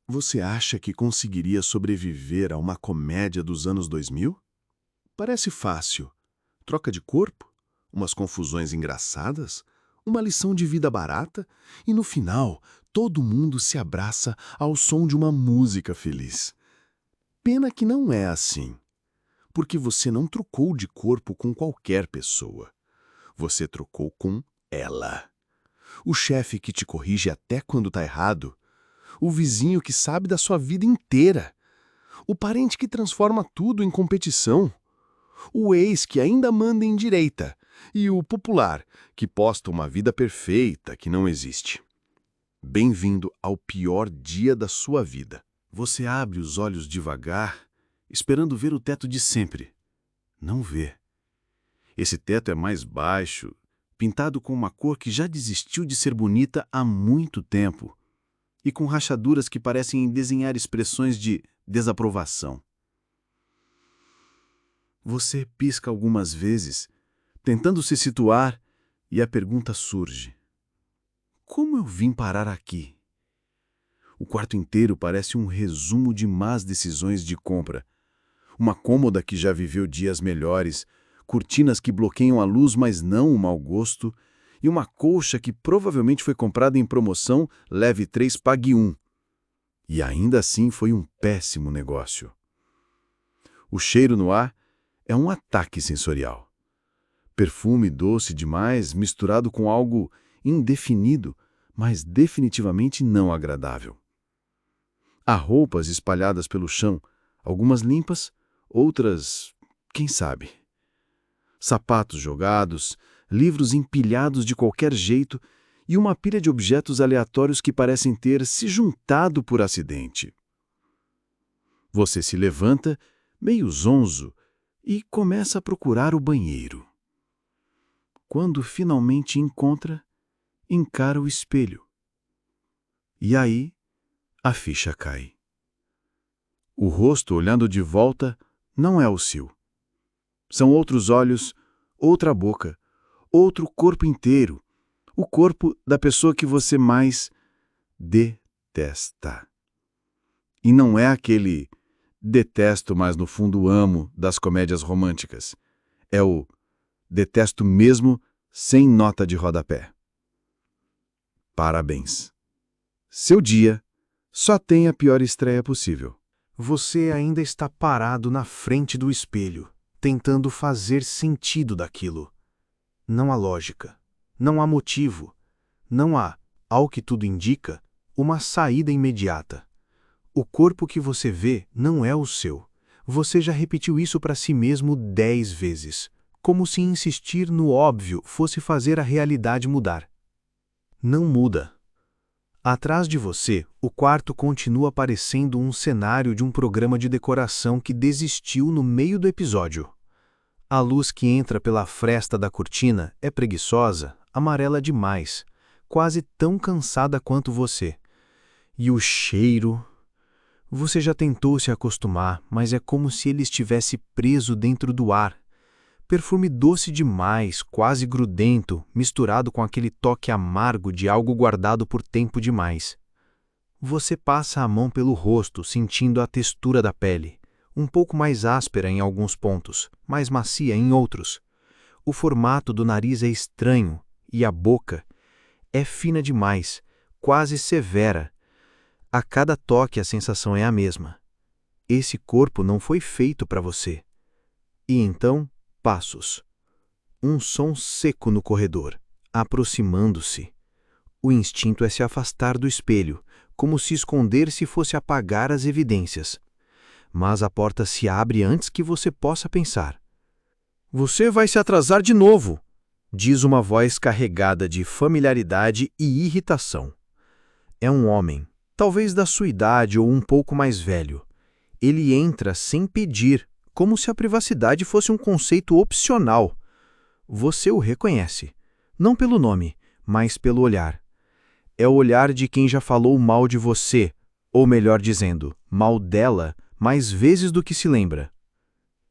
Você acha que conseguiria sobreviver a uma comédia dos anos 2000? Parece fácil. Troca de corpo, umas confusões engraçadas, uma lição de vida barata e, no final, todo mundo se abraça ao som de uma música feliz. Pena que não é assim, porque você não trocou de corpo com qualquer pessoa. Você trocou com ela. O chefe que te corrige até quando tá errado, o vizinho que sabe da sua vida inteira, o parente que transforma tudo em competição, o ex que ainda manda em direita e o popular que posta uma vida perfeita que não existe. Bem-vindo ao pior dia da sua vida. Você abre os olhos devagar, esperando ver o teto de sempre. Não vê. Esse teto é mais baixo, pintado com uma cor que já desistiu de ser bonita há muito tempo, e com rachaduras que parecem desenhar expressões de desaprovação. Você pisca algumas vezes, tentando se situar, e a pergunta surge: como eu vim parar aqui? O quarto inteiro parece um resumo de más decisões de compra. Uma cômoda que já viveu dias melhores, cortinas que bloqueiam a luz, mas não o mau gosto, e uma colcha que provavelmente foi comprada em promoção, leve 3, pague 1. E ainda assim foi um péssimo negócio. O cheiro no ar é um ataque sensorial. Perfume doce demais misturado com algo indefinido, mas definitivamente não agradável. Há roupas espalhadas pelo chão, algumas limpas, outras, quem sabe. Sapatos jogados, livros empilhados de qualquer jeito e uma pilha de objetos aleatórios que parecem ter se juntado por acidente. Você se levanta, meio zonzo, e começa a procurar o banheiro. Quando finalmente encontra, encara o espelho. E aí, a ficha cai. O rosto olhando de volta não é o seu. São outros olhos, outra boca, outro corpo inteiro, o corpo da pessoa que você mais detesta. E não é aquele detesto, mas no fundo amo das comédias românticas. É o detesto mesmo sem nota de rodapé. Parabéns. Seu dia só tem a pior estreia possível. Você ainda está parado na frente do espelho, tentando fazer sentido daquilo. Não há lógica, não há motivo, não há, ao que tudo indica, uma saída imediata. O corpo que você vê não é o seu. Você já repetiu isso para si mesmo 10 vezes, como se insistir no óbvio fosse fazer a realidade mudar. Não muda. Atrás de você, o quarto continua parecendo um cenário de um programa de decoração que desistiu no meio do episódio. A luz que entra pela fresta da cortina é preguiçosa, amarela demais, quase tão cansada quanto você. E o cheiro... Você já tentou se acostumar, mas é como se ele estivesse preso dentro do ar. Perfume doce demais, quase grudento, misturado com aquele toque amargo de algo guardado por tempo demais. Você passa a mão pelo rosto, sentindo a textura da pele, um pouco mais áspera em alguns pontos, mais macia em outros. O formato do nariz é estranho, e a boca é fina demais, quase severa. A cada toque a sensação é a mesma. Esse corpo não foi feito para você. E então, passos. Um som seco no corredor, aproximando-se. O instinto é se afastar do espelho, como se esconder-se fosse apagar as evidências. Mas a porta se abre antes que você possa pensar. Você vai se atrasar de novo, diz uma voz carregada de familiaridade e irritação. É um homem, talvez da sua idade ou um pouco mais velho. Ele entra sem pedir, como se a privacidade fosse um conceito opcional. Você o reconhece, não pelo nome, mas pelo olhar. É o olhar de quem já falou mal de você, ou melhor dizendo, mal dela, mais vezes do que se lembra.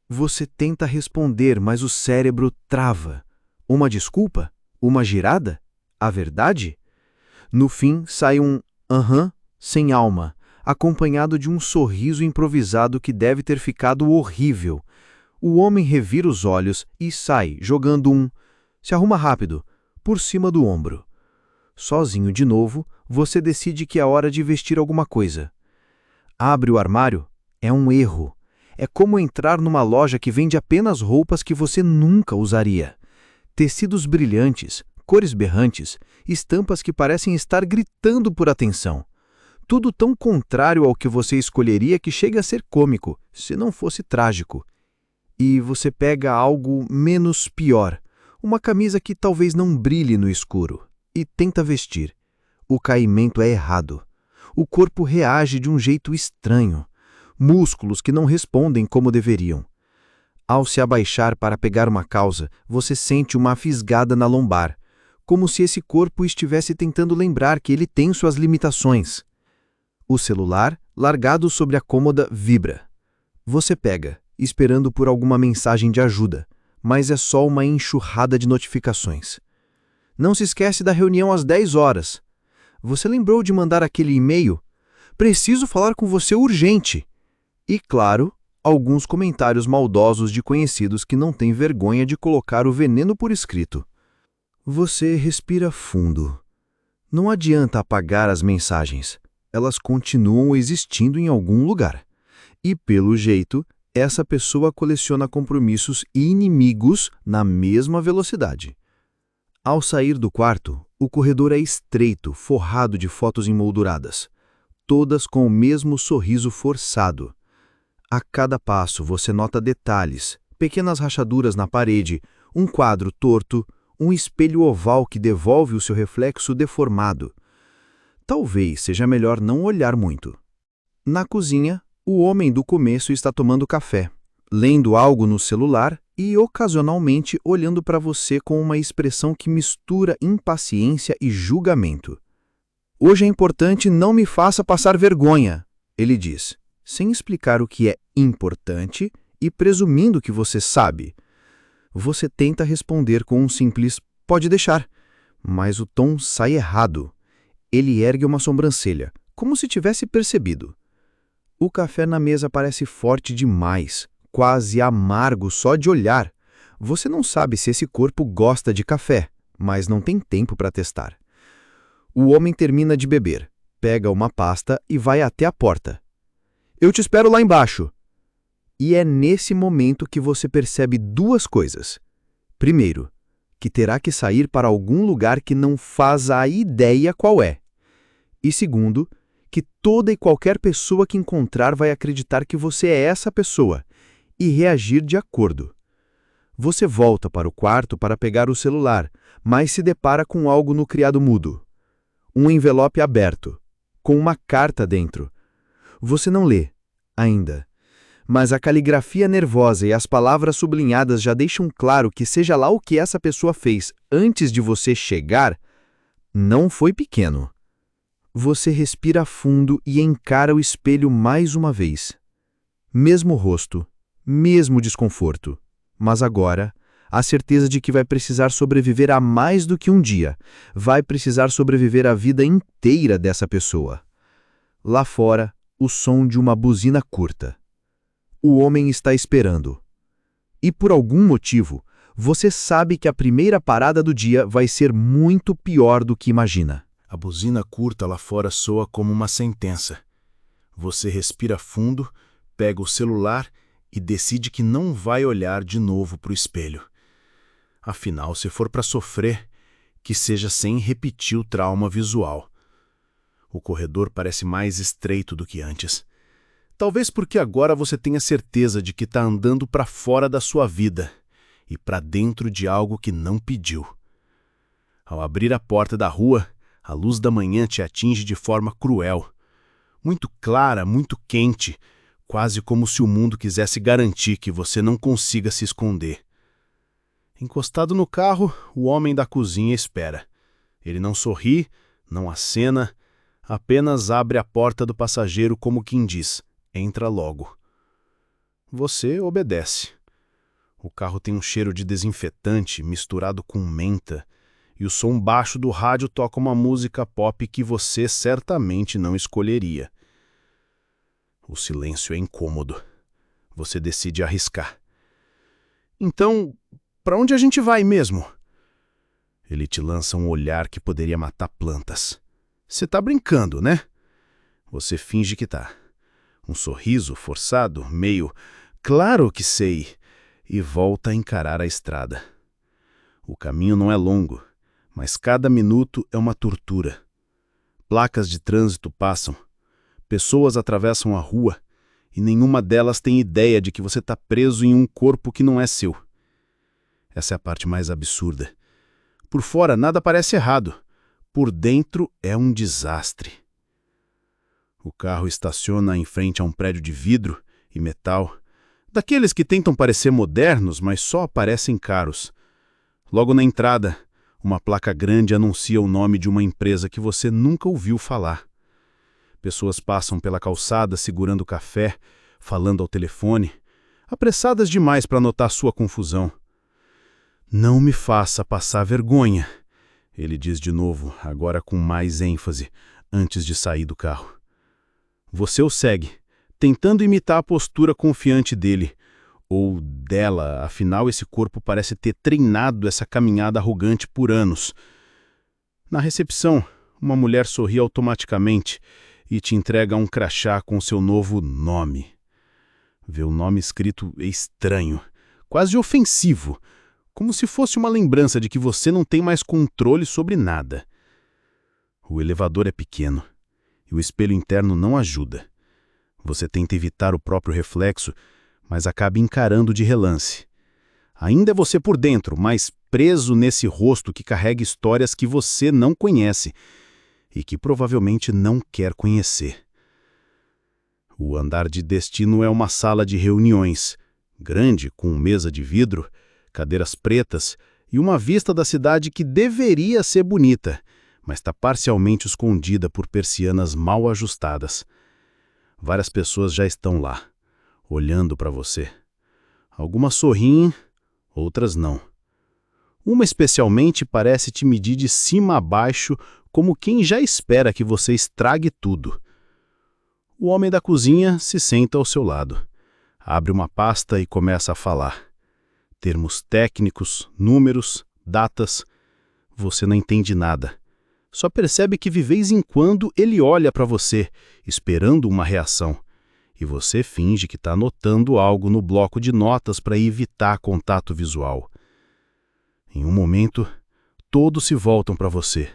Você tenta responder, mas o cérebro trava. Uma desculpa? Uma girada? A verdade? No fim, sai um aham sem alma, acompanhado de um sorriso improvisado que deve ter ficado horrível. O homem revira os olhos e sai, jogando se arruma rápido, por cima do ombro. Sozinho de novo, você decide que é hora de vestir alguma coisa. Abre o armário? É um erro. É como entrar numa loja que vende apenas roupas que você nunca usaria. Tecidos brilhantes, cores berrantes, estampas que parecem estar gritando por atenção. Tudo tão contrário ao que você escolheria que chega a ser cômico, se não fosse trágico. E você pega algo menos pior, uma camisa que talvez não brilhe no escuro, e tenta vestir. O caimento é errado. O corpo reage de um jeito estranho. Músculos que não respondem como deveriam. Ao se abaixar para pegar uma calça, você sente uma fisgada na lombar, como se esse corpo estivesse tentando lembrar que ele tem suas limitações. O celular, largado sobre a cômoda, vibra. Você pega, esperando por alguma mensagem de ajuda, mas é só uma enxurrada de notificações. Não se esquece da reunião às 10 horas. Você lembrou de mandar aquele e-mail? Preciso falar com você urgente. E, claro, alguns comentários maldosos de conhecidos que não têm vergonha de colocar o veneno por escrito. Você respira fundo. Não adianta apagar as mensagens. Elas continuam existindo em algum lugar. E, pelo jeito, essa pessoa coleciona compromissos e inimigos na mesma velocidade. Ao sair do quarto, o corredor é estreito, forrado de fotos emolduradas, todas com o mesmo sorriso forçado. A cada passo você nota detalhes, pequenas rachaduras na parede, um quadro torto, um espelho oval que devolve o seu reflexo deformado. Talvez seja melhor não olhar muito. Na cozinha, o homem do começo está tomando café, lendo algo no celular e ocasionalmente olhando para você com uma expressão que mistura impaciência e julgamento. Hoje é importante, não me faça passar vergonha, ele diz, sem explicar o que é importante e presumindo que você sabe. Você tenta responder com um simples pode deixar, mas o tom sai errado. Ele ergue uma sobrancelha, como se tivesse percebido. O café na mesa parece forte demais, quase amargo só de olhar. Você não sabe se esse corpo gosta de café, mas não tem tempo para testar. O homem termina de beber, pega uma pasta e vai até a porta. Eu te espero lá embaixo. E é nesse momento que você percebe duas coisas. Primeiro, que terá que sair para algum lugar que não faz a ideia qual é. E segundo, que toda e qualquer pessoa que encontrar vai acreditar que você é essa pessoa e reagir de acordo. Você volta para o quarto para pegar o celular, mas se depara com algo no criado mudo. Um envelope aberto, com uma carta dentro. Você não lê, ainda. Mas a caligrafia nervosa e as palavras sublinhadas já deixam claro que seja lá o que essa pessoa fez antes de você chegar, não foi pequeno. Você respira fundo e encara o espelho mais uma vez. Mesmo rosto, mesmo desconforto. Mas agora, a certeza de que vai precisar sobreviver a mais do que um dia. Vai precisar sobreviver a vida inteira dessa pessoa. Lá fora, o som de uma buzina curta. O homem está esperando. E por algum motivo, você sabe que a primeira parada do dia vai ser muito pior do que imagina. A buzina curta lá fora soa como uma sentença. Você respira fundo, pega o celular e decide que não vai olhar de novo para o espelho. Afinal, se for para sofrer, que seja sem repetir o trauma visual. O corredor parece mais estreito do que antes. Talvez porque agora você tenha certeza de que está andando para fora da sua vida e para dentro de algo que não pediu. Ao abrir a porta da rua, a luz da manhã te atinge de forma cruel. Muito clara, muito quente, quase como se o mundo quisesse garantir que você não consiga se esconder. Encostado no carro, o homem da cozinha espera. Ele não sorri, não acena, apenas abre a porta do passageiro como quem diz, entra logo. Você obedece. O carro tem um cheiro de desinfetante misturado com menta, e o som baixo do rádio toca uma música pop que você certamente não escolheria. O silêncio é incômodo. Você decide arriscar. Então, para onde a gente vai mesmo? Ele te lança um olhar que poderia matar plantas. Você tá brincando, né? Você finge que tá. Um sorriso forçado, meio "claro que sei", e volta a encarar a estrada. O caminho não é longo, mas cada minuto é uma tortura. Placas de trânsito passam, pessoas atravessam a rua e nenhuma delas tem ideia de que você está preso em um corpo que não é seu. Essa é a parte mais absurda. Por fora nada parece errado, por dentro é um desastre. O carro estaciona em frente a um prédio de vidro e metal, daqueles que tentam parecer modernos, mas só parecem caros. Logo na entrada, uma placa grande anuncia o nome de uma empresa que você nunca ouviu falar. Pessoas passam pela calçada segurando café, falando ao telefone, apressadas demais para notar sua confusão. "Não me faça passar vergonha", ele diz de novo, agora com mais ênfase, antes de sair do carro. Você o segue, tentando imitar a postura confiante dele, ou dela, afinal esse corpo parece ter treinado essa caminhada arrogante por anos. Na recepção, uma mulher sorri automaticamente e te entrega um crachá com seu novo nome. Ver o nome escrito é estranho, quase ofensivo, como se fosse uma lembrança de que você não tem mais controle sobre nada. O elevador é pequeno e o espelho interno não ajuda. Você tenta evitar o próprio reflexo, mas acaba encarando de relance. Ainda é você por dentro, mas preso nesse rosto que carrega histórias que você não conhece e que provavelmente não quer conhecer. O andar de destino é uma sala de reuniões, grande, com mesa de vidro, cadeiras pretas e uma vista da cidade que deveria ser bonita, mas está parcialmente escondida por persianas mal ajustadas. Várias pessoas já estão lá, olhando para você. Algumas sorriem, outras não. Uma especialmente parece te medir de cima a baixo, como quem já espera que você estrague tudo. O homem da cozinha se senta ao seu lado. Abre uma pasta e começa a falar. Termos técnicos, números, datas. Você não entende nada. Só percebe que de vez em quando ele olha para você, esperando uma reação. E você finge que está anotando algo no bloco de notas para evitar contato visual. Em um momento, todos se voltam para você.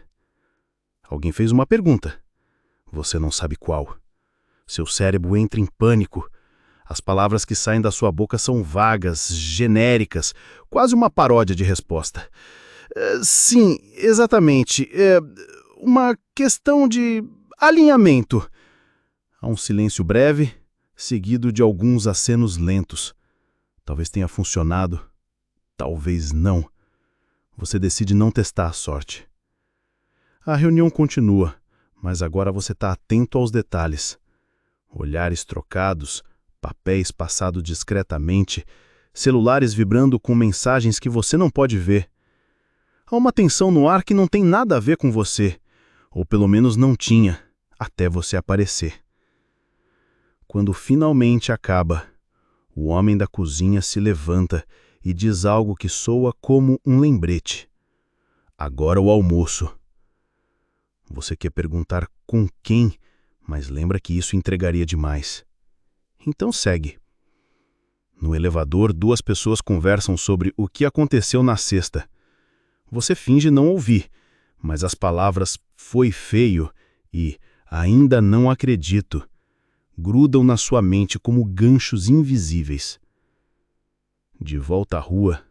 Alguém fez uma pergunta. Você não sabe qual. Seu cérebro entra em pânico. As palavras que saem da sua boca são vagas, genéricas, quase uma paródia de resposta. Sim, exatamente. Uma questão de alinhamento. Há um silêncio breve, seguido de alguns acenos lentos. Talvez tenha funcionado, talvez não. Você decide não testar a sorte. A reunião continua, mas agora você está atento aos detalhes. Olhares trocados, papéis passados discretamente, celulares vibrando com mensagens que você não pode ver. Há uma tensão no ar que não tem nada a ver com você, ou pelo menos não tinha, até você aparecer. Quando finalmente acaba, o homem da cozinha se levanta e diz algo que soa como um lembrete. Agora o almoço. Você quer perguntar com quem, mas lembra que isso entregaria demais. Então segue. No elevador, duas pessoas conversam sobre o que aconteceu na sexta. Você finge não ouvir, mas as palavras "foi feio" e "ainda não acredito" grudam na sua mente como ganchos invisíveis. De volta à rua,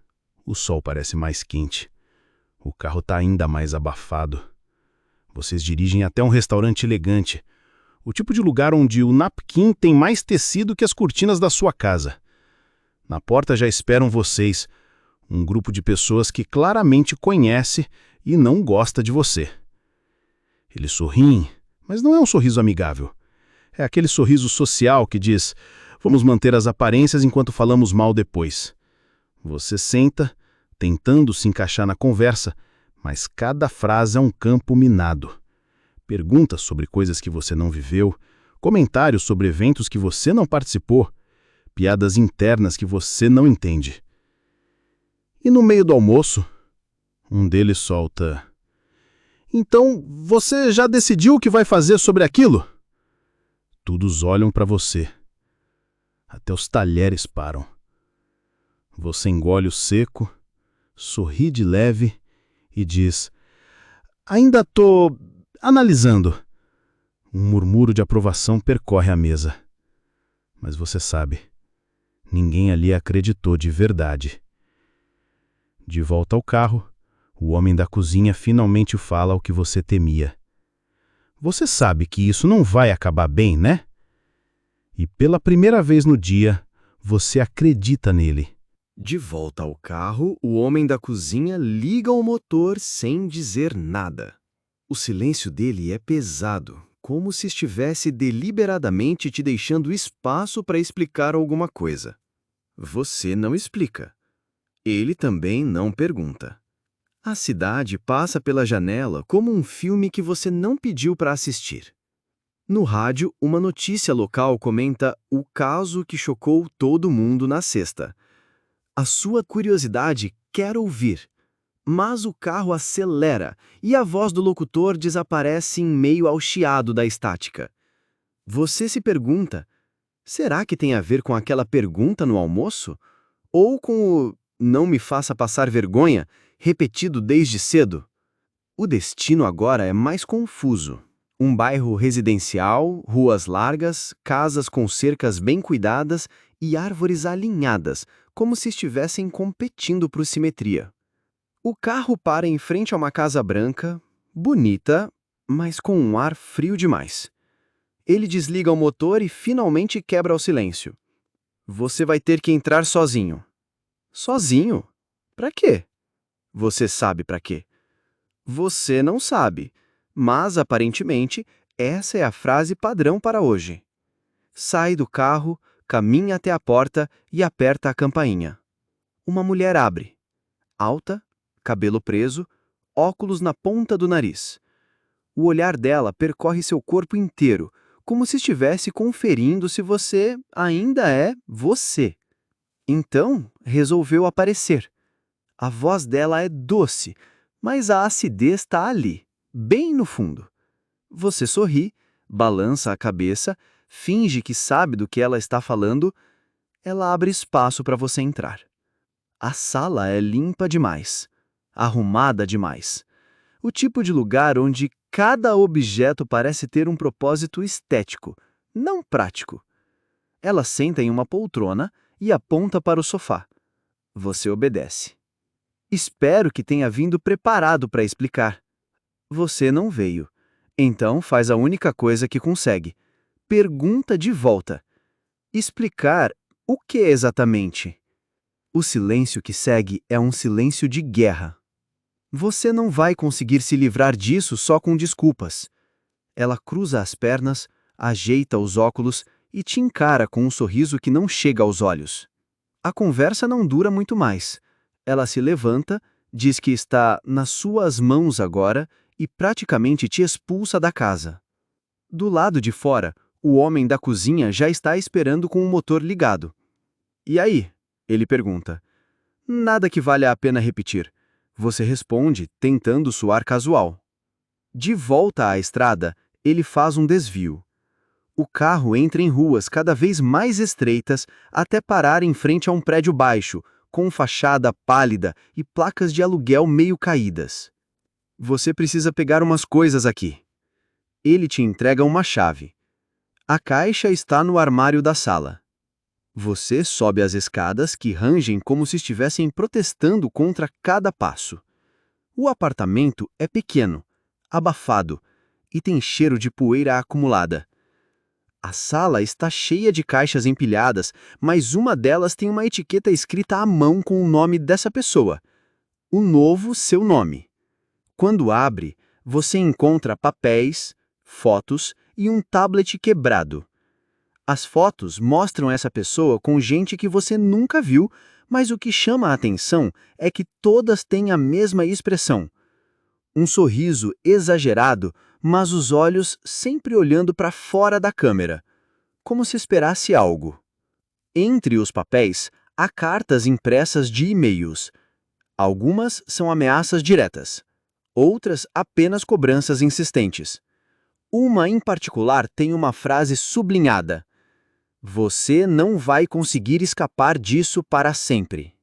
o sol parece mais quente. O carro está ainda mais abafado. Vocês dirigem até um restaurante elegante, o tipo de lugar onde o napkin tem mais tecido que as cortinas da sua casa. Na porta já esperam vocês, um grupo de pessoas que claramente conhece e não gosta de você. Eles sorriem, mas não é um sorriso amigável. É aquele sorriso social que diz: vamos manter as aparências enquanto falamos mal depois. Você senta, tentando se encaixar na conversa, mas cada frase é um campo minado. Perguntas sobre coisas que você não viveu, comentários sobre eventos que você não participou, piadas internas que você não entende. E no meio do almoço, um deles solta: "Então, você já decidiu o que vai fazer sobre aquilo?" Todos olham para você. Até os talheres param. Você engole o seco, sorri de leve e diz: "Ainda tô analisando." Um murmúrio de aprovação percorre a mesa. Mas você sabe, ninguém ali acreditou de verdade. De volta ao carro, o homem da cozinha finalmente fala o que você temia. Você sabe que isso não vai acabar bem, né? E pela primeira vez no dia, você acredita nele. De volta ao carro, o homem da cozinha liga o motor sem dizer nada. O silêncio dele é pesado, como se estivesse deliberadamente te deixando espaço para explicar alguma coisa. Você não explica. Ele também não pergunta. A cidade passa pela janela como um filme que você não pediu para assistir. No rádio, uma notícia local comenta o caso que chocou todo mundo na sexta. A sua curiosidade quer ouvir, mas o carro acelera e a voz do locutor desaparece em meio ao chiado da estática. Você se pergunta: será que tem a ver com aquela pergunta no almoço? Ou com o "não me faça passar vergonha", repetido desde cedo? O destino agora é mais confuso. Um bairro residencial, ruas largas, casas com cercas bem cuidadas e árvores alinhadas, como se estivessem competindo por simetria. O carro para em frente a uma casa branca, bonita, mas com um ar frio demais. Ele desliga o motor e finalmente quebra o silêncio. Você vai ter que entrar sozinho. Sozinho? Pra quê? Você sabe pra quê. Você não sabe, mas aparentemente essa é a frase padrão para hoje. Sai do carro, caminha até a porta e aperta a campainha. Uma mulher abre. Alta, cabelo preso, óculos na ponta do nariz. O olhar dela percorre seu corpo inteiro, como se estivesse conferindo se você ainda é você. Então, resolveu aparecer. A voz dela é doce, mas a acidez está ali, bem no fundo. Você sorri, balança a cabeça, finge que sabe do que ela está falando. Ela abre espaço para você entrar. A sala é limpa demais, arrumada demais. O tipo de lugar onde cada objeto parece ter um propósito estético, não prático. Ela senta em uma poltrona e aponta para o sofá. Você obedece. Espero que tenha vindo preparado para explicar. Você não veio. Então faz a única coisa que consegue. Pergunta de volta. Explicar o que exatamente? O silêncio que segue é um silêncio de guerra. Você não vai conseguir se livrar disso só com desculpas. Ela cruza as pernas, ajeita os óculos e te encara com um sorriso que não chega aos olhos. A conversa não dura muito mais. Ela se levanta, diz que está nas suas mãos agora e praticamente te expulsa da casa. Do lado de fora, o homem da cozinha já está esperando com o motor ligado. "E aí?" ele pergunta. Nada que valha a pena repetir. Você responde, tentando soar casual. De volta à estrada, ele faz um desvio. O carro entra em ruas cada vez mais estreitas até parar em frente a um prédio baixo, com fachada pálida e placas de aluguel meio caídas. Você precisa pegar umas coisas aqui. Ele te entrega uma chave. A caixa está no armário da sala. Você sobe as escadas que rangem como se estivessem protestando contra cada passo. O apartamento é pequeno, abafado e tem cheiro de poeira acumulada. A sala está cheia de caixas empilhadas, mas uma delas tem uma etiqueta escrita à mão com o nome dessa pessoa. O novo seu nome. Quando abre, você encontra papéis, fotos e um tablet quebrado. As fotos mostram essa pessoa com gente que você nunca viu, mas o que chama a atenção é que todas têm a mesma expressão. Um sorriso exagerado, mas os olhos sempre olhando para fora da câmera, como se esperasse algo. Entre os papéis, há cartas impressas de e-mails. Algumas são ameaças diretas, outras apenas cobranças insistentes. Uma em particular tem uma frase sublinhada: "Você não vai conseguir escapar disso para sempre."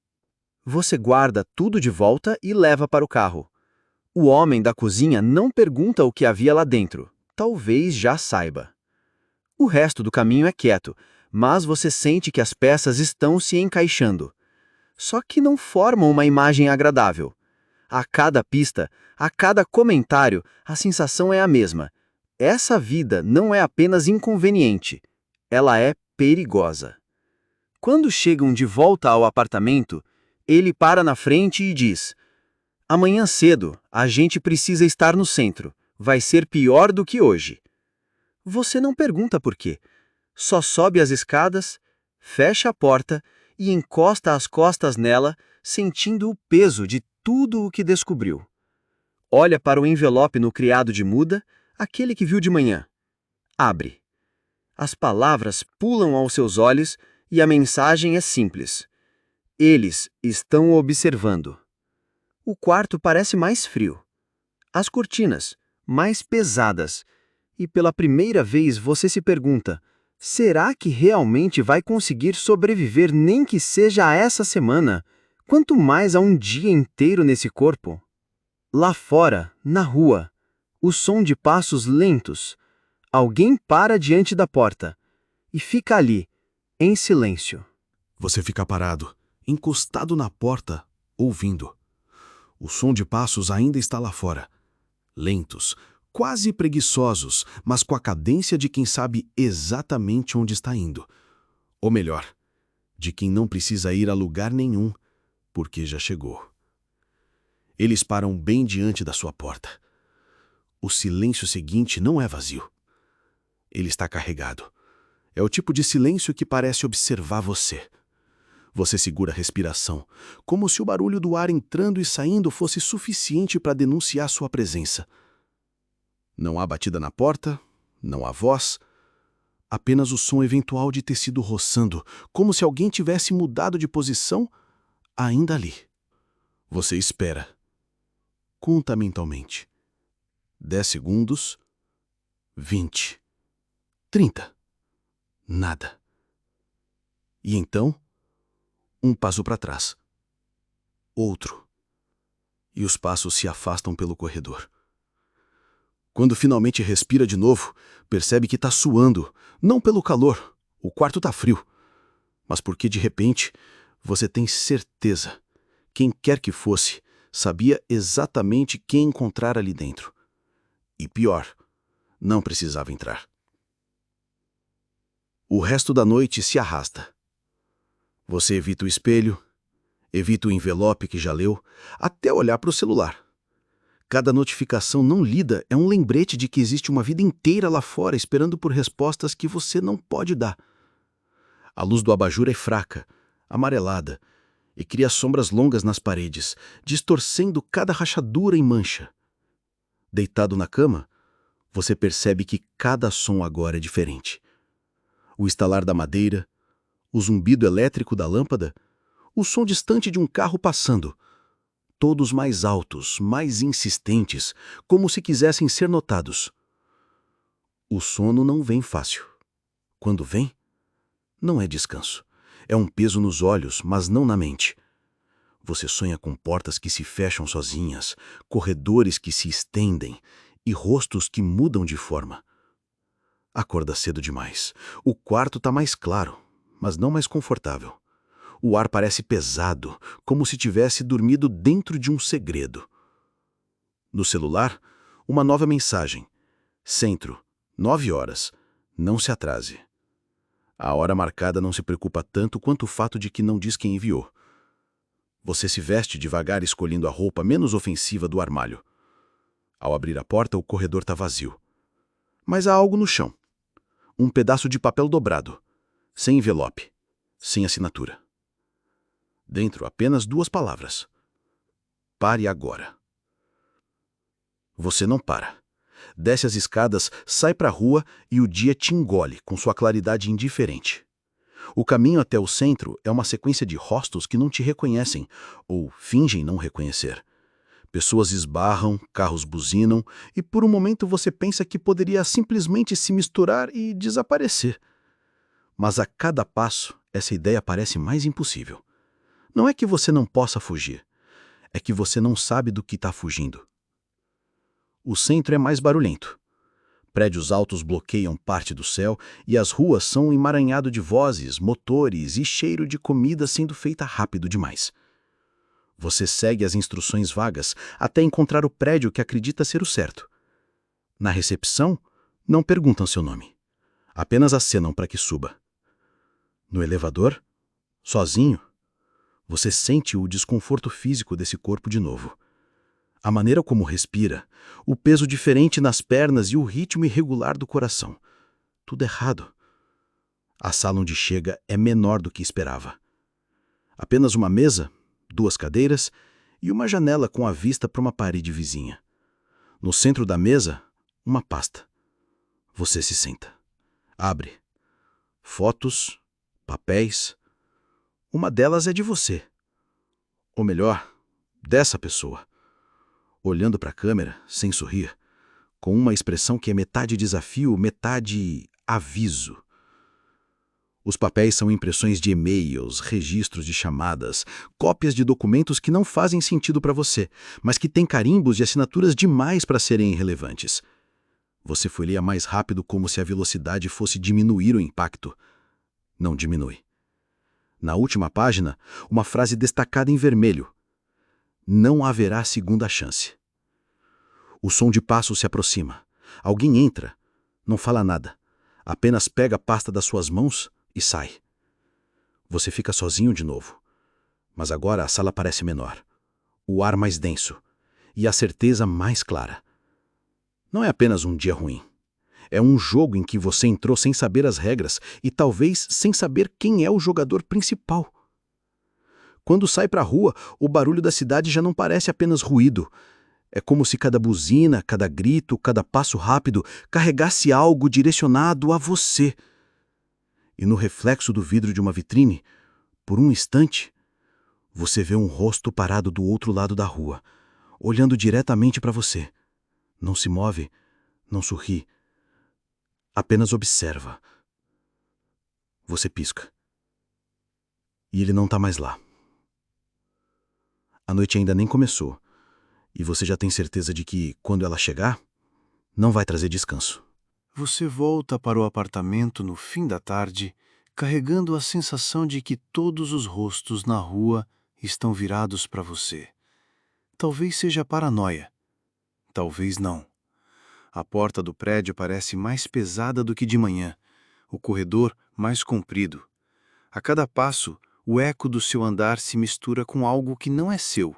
Você guarda tudo de volta e leva para o carro. O homem da cozinha não pergunta o que havia lá dentro. Talvez já saiba. O resto do caminho é quieto, mas você sente que as peças estão se encaixando. Só que não formam uma imagem agradável. A cada pista, a cada comentário, a sensação é a mesma. Essa vida não é apenas inconveniente, ela é perigosa. Quando chegam de volta ao apartamento, ele para na frente e diz: "Amanhã cedo, a gente precisa estar no centro. Vai ser pior do que hoje." Você não pergunta por quê. Só sobe as escadas, fecha a porta e encosta as costas nela, sentindo o peso de tudo o que descobriu. Olha para o envelope no criado de muda, aquele que viu de manhã. Abre. As palavras pulam aos seus olhos e a mensagem é simples: "Eles estão observando." O quarto parece mais frio. As cortinas, mais pesadas. E pela primeira vez você se pergunta: será que realmente vai conseguir sobreviver nem que seja a essa semana, quanto mais a um dia inteiro nesse corpo? Lá fora, na rua, o som de passos lentos. Alguém para diante da porta e fica ali, em silêncio. Você fica parado, encostado na porta, ouvindo. O som de passos ainda está lá fora. Lentos, quase preguiçosos, mas com a cadência de quem sabe exatamente onde está indo. Ou melhor, de quem não precisa ir a lugar nenhum, porque já chegou. Eles param bem diante da sua porta. O silêncio seguinte não é vazio. Ele está carregado. É o tipo de silêncio que parece observar você. Você segura a respiração, como se o barulho do ar entrando e saindo fosse suficiente para denunciar sua presença. Não há batida na porta, não há voz, apenas o som eventual de tecido roçando, como se alguém tivesse mudado de posição, ainda ali. Você espera. Conta mentalmente. 10 segundos, 20, 30. Nada. E então, um passo para trás. Outro. E os passos se afastam pelo corredor. Quando finalmente respira de novo, percebe que está suando, não pelo calor, o quarto está frio, mas porque de repente você tem certeza, quem quer que fosse, sabia exatamente quem encontrar ali dentro. E pior, não precisava entrar. O resto da noite se arrasta. Você evita o espelho, evita o envelope que já leu, até olhar para o celular. Cada notificação não lida é um lembrete de que existe uma vida inteira lá fora esperando por respostas que você não pode dar. A luz do abajur é fraca, amarelada, e cria sombras longas nas paredes, distorcendo cada rachadura em mancha. Deitado na cama, você percebe que cada som agora é diferente. O estalar da madeira, o zumbido elétrico da lâmpada, o som distante de um carro passando. Todos mais altos, mais insistentes, como se quisessem ser notados. O sono não vem fácil. Quando vem, não é descanso. É um peso nos olhos, mas não na mente. Você sonha com portas que se fecham sozinhas, corredores que se estendem e rostos que mudam de forma. Acorda cedo demais. O quarto está mais claro, mas não mais confortável. O ar parece pesado, como se tivesse dormido dentro de um segredo. No celular, uma nova mensagem. Centro, 9 horas. Não se atrase. A hora marcada não se preocupa tanto quanto o fato de que não diz quem enviou. Você se veste devagar escolhendo a roupa menos ofensiva do armário. Ao abrir a porta, o corredor está vazio. Mas há algo no chão. Um pedaço de papel dobrado, sem envelope, sem assinatura. Dentro, apenas 2 palavras. Pare agora. Você não para. desce as escadas, sai para a rua e o dia te engole com sua claridade indiferente. O caminho até o centro é uma sequência de rostos que não te reconhecem, ou fingem não reconhecer. Pessoas esbarram, carros buzinam, e por um momento você pensa que poderia simplesmente se misturar e desaparecer. Mas a cada passo, essa ideia parece mais impossível. Não é que você não possa fugir, é que você não sabe do que está fugindo. O centro é mais barulhento. Prédios altos bloqueiam parte do céu e as ruas são um emaranhado de vozes, motores e cheiro de comida sendo feita rápido demais. Você segue as instruções vagas até encontrar o prédio que acredita ser o certo. Na recepção, não perguntam seu nome. Apenas acenam para que suba. No elevador, sozinho, você sente o desconforto físico desse corpo de novo. A maneira como respira, o peso diferente nas pernas e o ritmo irregular do coração. Tudo errado. A sala onde chega é menor do que esperava. Apenas uma mesa, 2 cadeiras e uma janela com a vista para uma parede vizinha. No centro da mesa, uma pasta. Você se senta. Abre. Fotos, papéis. Uma delas é de você. Ou melhor, dessa pessoa. Olhando para a câmera, sem sorrir, com uma expressão que é metade desafio, metade aviso. Os papéis são impressões de e-mails, registros de chamadas, cópias de documentos que não fazem sentido para você, mas que têm carimbos e assinaturas demais para serem irrelevantes. Você folheia mais rápido como se a velocidade fosse diminuir o impacto. Não diminui. Na última página, uma frase destacada em vermelho. Não haverá segunda chance. O som de passos se aproxima. Alguém entra. Não fala nada. Apenas pega a pasta das suas mãos e sai. Você fica sozinho de novo. Mas agora a sala parece menor. O ar mais denso. E a certeza mais clara. Não é apenas um dia ruim. É um jogo em que você entrou sem saber as regras e talvez sem saber quem é o jogador principal. Quando sai para a rua, o barulho da cidade já não parece apenas ruído. É como se cada buzina, cada grito, cada passo rápido carregasse algo direcionado a você. E no reflexo do vidro de uma vitrine, por um instante, você vê um rosto parado do outro lado da rua, olhando diretamente para você. Não se move, não sorri, apenas observa. Você pisca. E ele não está mais lá. A noite ainda nem começou, e você já tem certeza de que, quando ela chegar, não vai trazer descanso. Você volta para o apartamento no fim da tarde, carregando a sensação de que todos os rostos na rua estão virados para você. Talvez seja paranoia. Talvez não. A porta do prédio parece mais pesada do que de manhã, o corredor mais comprido. A cada passo, o eco do seu andar se mistura com algo que não é seu.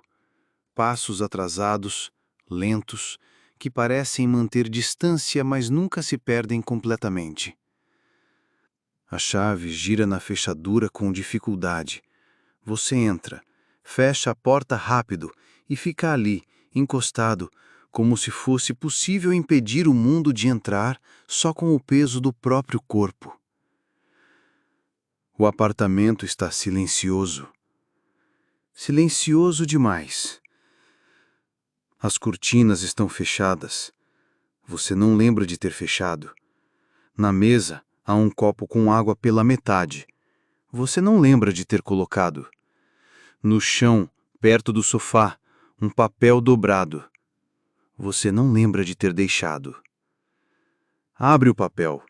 Passos atrasados, lentos, que parecem manter distância, mas nunca se perdem completamente. A chave gira na fechadura com dificuldade. Você entra, fecha a porta rápido e fica ali, encostado, como se fosse possível impedir o mundo de entrar só com o peso do próprio corpo. O apartamento está silencioso. Silencioso demais. As cortinas estão fechadas. Você não lembra de ter fechado. Na mesa há um copo com água pela metade. Você não lembra de ter colocado. No chão, perto do sofá, um papel dobrado. Você não lembra de ter deixado. Abre o papel.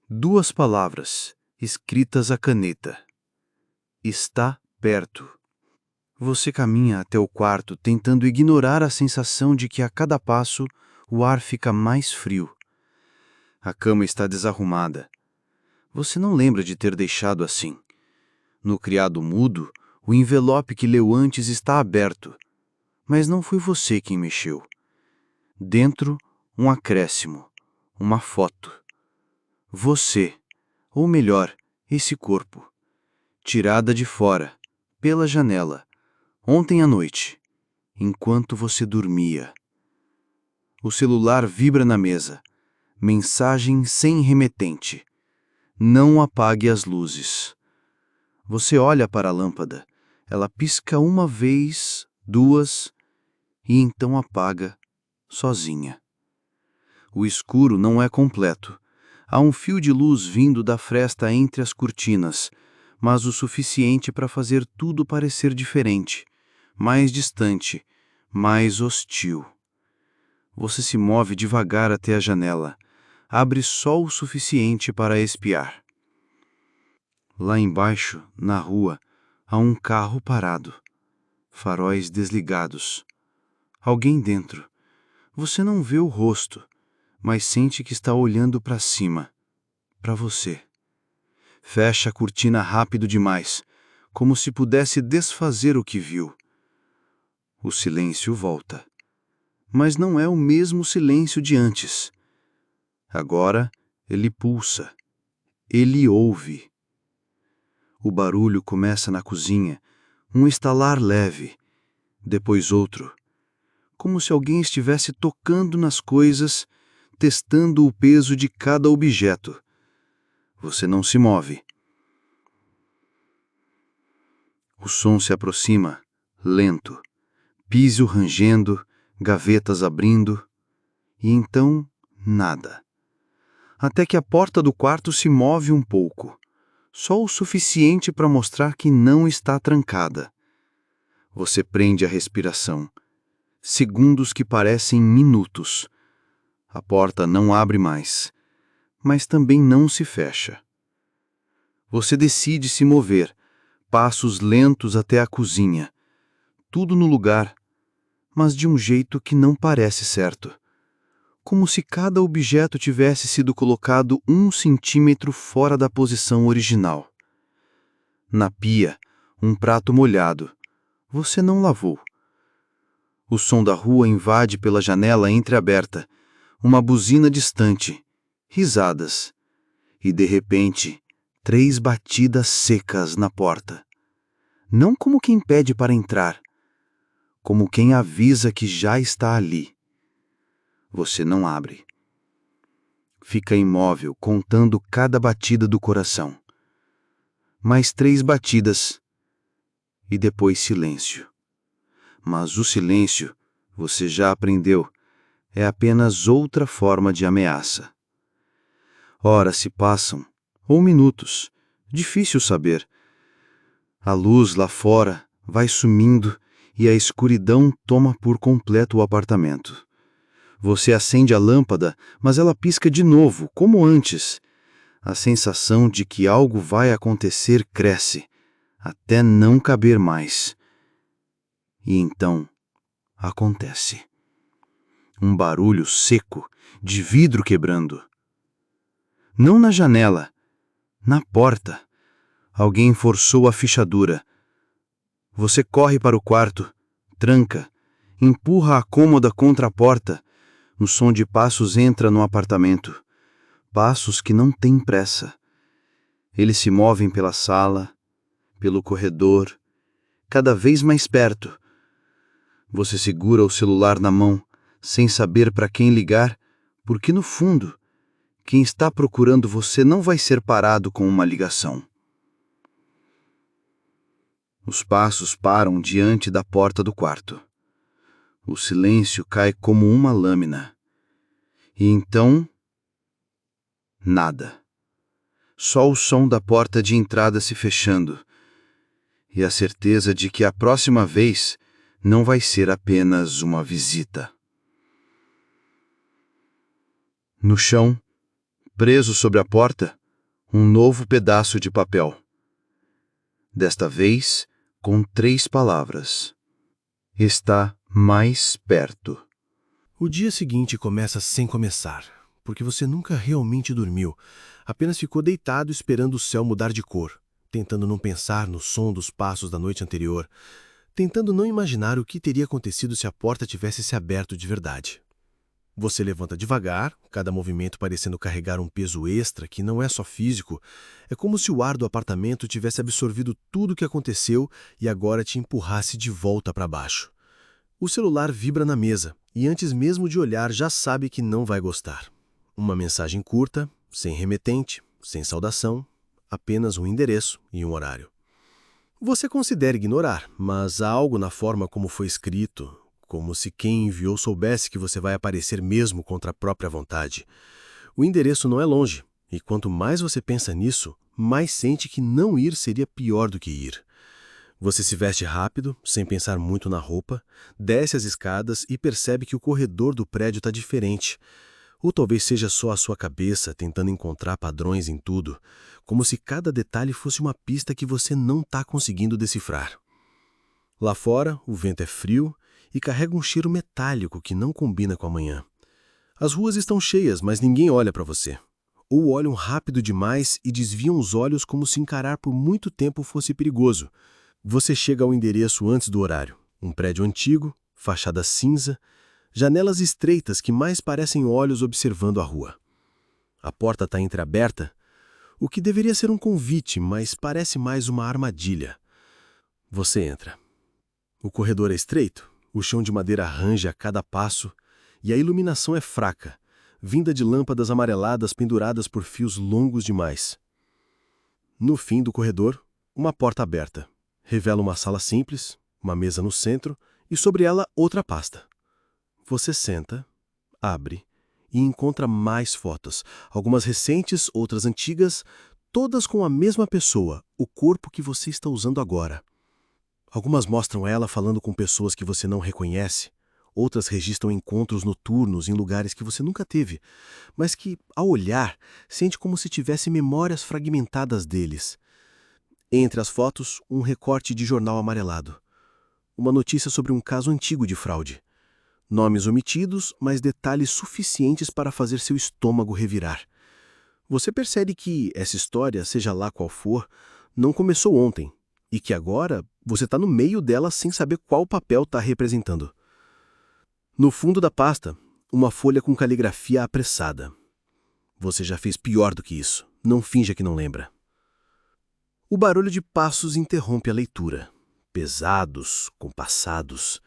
2 palavras, escritas à caneta. Está perto. Você caminha até o quarto tentando ignorar a sensação de que a cada passo o ar fica mais frio. A cama está desarrumada. Você não lembra de ter deixado assim. No criado mudo, o envelope que leu antes está aberto. Mas não foi você quem mexeu. Dentro, um acréscimo, uma foto. Você, ou melhor, esse corpo. Tirada de fora, pela janela, ontem à noite, enquanto você dormia. O celular vibra na mesa. Mensagem sem remetente. Não apague as luzes. Você olha para a lâmpada. Ela pisca uma vez, duas, e então apaga, sozinha. O escuro não é completo. Há um fio de luz vindo da fresta entre as cortinas, mas o suficiente para fazer tudo parecer diferente, mais distante, mais hostil. Você se move devagar até a janela. Abre só o suficiente para espiar. Lá embaixo, na rua, há um carro parado. Faróis desligados. Alguém dentro. Você não vê o rosto, mas sente que está olhando para cima, para você. Fecha a cortina rápido demais, como se pudesse desfazer o que viu. O silêncio volta. Mas não é o mesmo silêncio de antes. Agora, ele pulsa. Ele ouve. O barulho começa na cozinha, um estalar leve, depois outro, como se alguém estivesse tocando nas coisas, testando o peso de cada objeto. Você não se move. O som se aproxima, lento, piso rangendo, gavetas abrindo, e então nada. Até que a porta do quarto se move um pouco, só o suficiente para mostrar que não está trancada. Você prende a respiração. Segundos que parecem minutos. A porta não abre mais, mas também não se fecha. Você decide se mover, passos lentos até a cozinha. Tudo no lugar, mas de um jeito que não parece certo. Como se cada objeto tivesse sido colocado 1 centímetro fora da posição original. Na pia, um prato molhado. Você não lavou. O som da rua invade pela janela entreaberta. Uma buzina distante. Risadas. E, de repente, 3 batidas secas na porta. Não como quem pede para entrar, como quem avisa que já está ali. Você não abre. Fica imóvel, contando cada batida do coração. Mais 3 batidas. E depois silêncio. Mas o silêncio, você já aprendeu, é apenas outra forma de ameaça. Horas se passam, ou minutos, difícil saber. A luz lá fora vai sumindo e a escuridão toma por completo o apartamento. Você acende a lâmpada, mas ela pisca de novo, como antes. A sensação de que algo vai acontecer cresce, até não caber mais. E então, acontece. Um barulho seco, de vidro quebrando. Não na janela, na porta. Alguém forçou a fechadura. Você corre para o quarto, tranca, empurra a cômoda contra a porta. O som de passos entra no apartamento. Passos que não têm pressa. Eles se movem pela sala, pelo corredor, cada vez mais perto. Você segura o celular na mão, sem saber para quem ligar, porque no fundo, quem está procurando você não vai ser parado com uma ligação. Os passos param diante da porta do quarto. O silêncio cai como uma lâmina. E então, nada. Só o som da porta de entrada se fechando. E a certeza de que a próxima vez não vai ser apenas uma visita. No chão, preso sobre a porta, um novo pedaço de papel. Desta vez, com 3 palavras. Está mais perto. O dia seguinte começa sem começar, porque você nunca realmente dormiu, apenas ficou deitado esperando o céu mudar de cor, tentando não pensar no som dos passos da noite anterior, tentando não imaginar o que teria acontecido se a porta tivesse se aberto de verdade. Você levanta devagar, cada movimento parecendo carregar um peso extra que não é só físico, é como se o ar do apartamento tivesse absorvido tudo o que aconteceu e agora te empurrasse de volta para baixo. O celular vibra na mesa e antes mesmo de olhar já sabe que não vai gostar. Uma mensagem curta, sem remetente, sem saudação, apenas um endereço e um horário. Você considera ignorar, mas há algo na forma como foi escrito, como se quem enviou soubesse que você vai aparecer mesmo contra a própria vontade. O endereço não é longe, e quanto mais você pensa nisso, mais sente que não ir seria pior do que ir. Você se veste rápido, sem pensar muito na roupa, desce as escadas e percebe que o corredor do prédio está diferente. Ou talvez seja só a sua cabeça tentando encontrar padrões em tudo, como se cada detalhe fosse uma pista que você não está conseguindo decifrar. Lá fora, o vento é frio e carrega um cheiro metálico que não combina com a manhã. As ruas estão cheias, mas ninguém olha para você. Ou olham rápido demais e desviam os olhos como se encarar por muito tempo fosse perigoso. Você chega ao endereço antes do horário. Um prédio antigo, fachada cinza, janelas estreitas que mais parecem olhos observando a rua. A porta está entreaberta, o que deveria ser um convite, mas parece mais uma armadilha. Você entra. O corredor é estreito, o chão de madeira range a cada passo e a iluminação é fraca, vinda de lâmpadas amareladas penduradas por fios longos demais. No fim do corredor, uma porta aberta. Revela uma sala simples, uma mesa no centro e sobre ela outra pasta. Você senta, abre e encontra mais fotos, algumas recentes, outras antigas, todas com a mesma pessoa, o corpo que você está usando agora. Algumas mostram ela falando com pessoas que você não reconhece, outras registram encontros noturnos em lugares que você nunca teve, mas que, ao olhar, sente como se tivesse memórias fragmentadas deles. Entre as fotos, um recorte de jornal amarelado. Uma notícia sobre um caso antigo de fraude. Nomes omitidos, mas detalhes suficientes para fazer seu estômago revirar. Você percebe que essa história, seja lá qual for, não começou ontem, e que agora você está no meio dela sem saber qual papel está representando. No fundo da pasta, uma folha com caligrafia apressada. Você já fez pior do que isso, não finja que não lembra. O barulho de passos interrompe a leitura, pesados, compassados,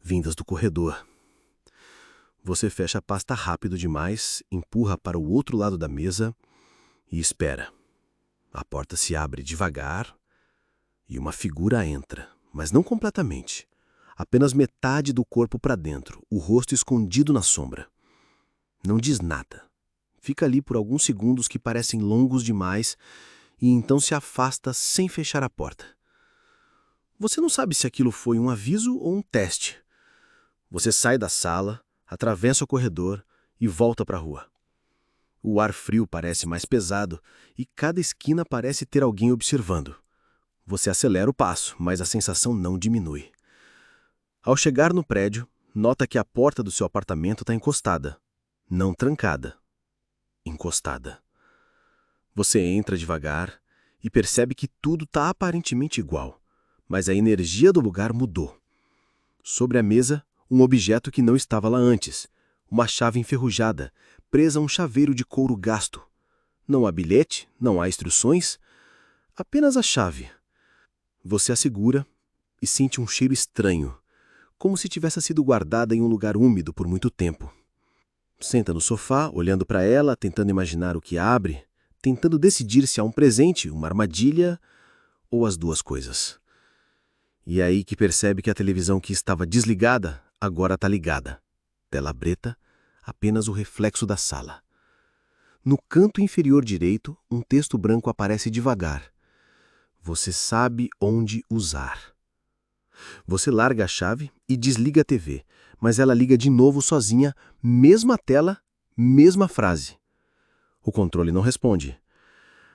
vindas do corredor. Você fecha a pasta rápido demais, empurra para o outro lado da mesa e espera. A porta se abre devagar e uma figura entra, mas não completamente. Apenas metade do corpo para dentro, o rosto escondido na sombra. Não diz nada. Fica ali por alguns segundos que parecem longos demais e então se afasta sem fechar a porta. Você não sabe se aquilo foi um aviso ou um teste. Você sai da sala, atravessa o corredor e volta para a rua. O ar frio parece mais pesado e cada esquina parece ter alguém observando. Você acelera o passo, mas a sensação não diminui. Ao chegar no prédio, nota que a porta do seu apartamento está encostada. Não trancada. Encostada. Você entra devagar e percebe que tudo está aparentemente igual, mas a energia do lugar mudou. Sobre a mesa, um objeto que não estava lá antes, uma chave enferrujada, presa a um chaveiro de couro gasto. Não há bilhete, não há instruções, apenas a chave. Você a segura e sente um cheiro estranho, como se tivesse sido guardada em um lugar úmido por muito tempo. Senta no sofá, olhando para ela, tentando imaginar o que abre, tentando decidir se há um presente, uma armadilha ou as duas coisas. E é aí que percebe que a televisão que estava desligada agora está ligada. Tela preta, apenas o reflexo da sala. No canto inferior direito, um texto branco aparece devagar. Você sabe onde usar. Você larga a chave e desliga a TV, mas ela liga de novo sozinha, mesma tela, mesma frase. O controle não responde.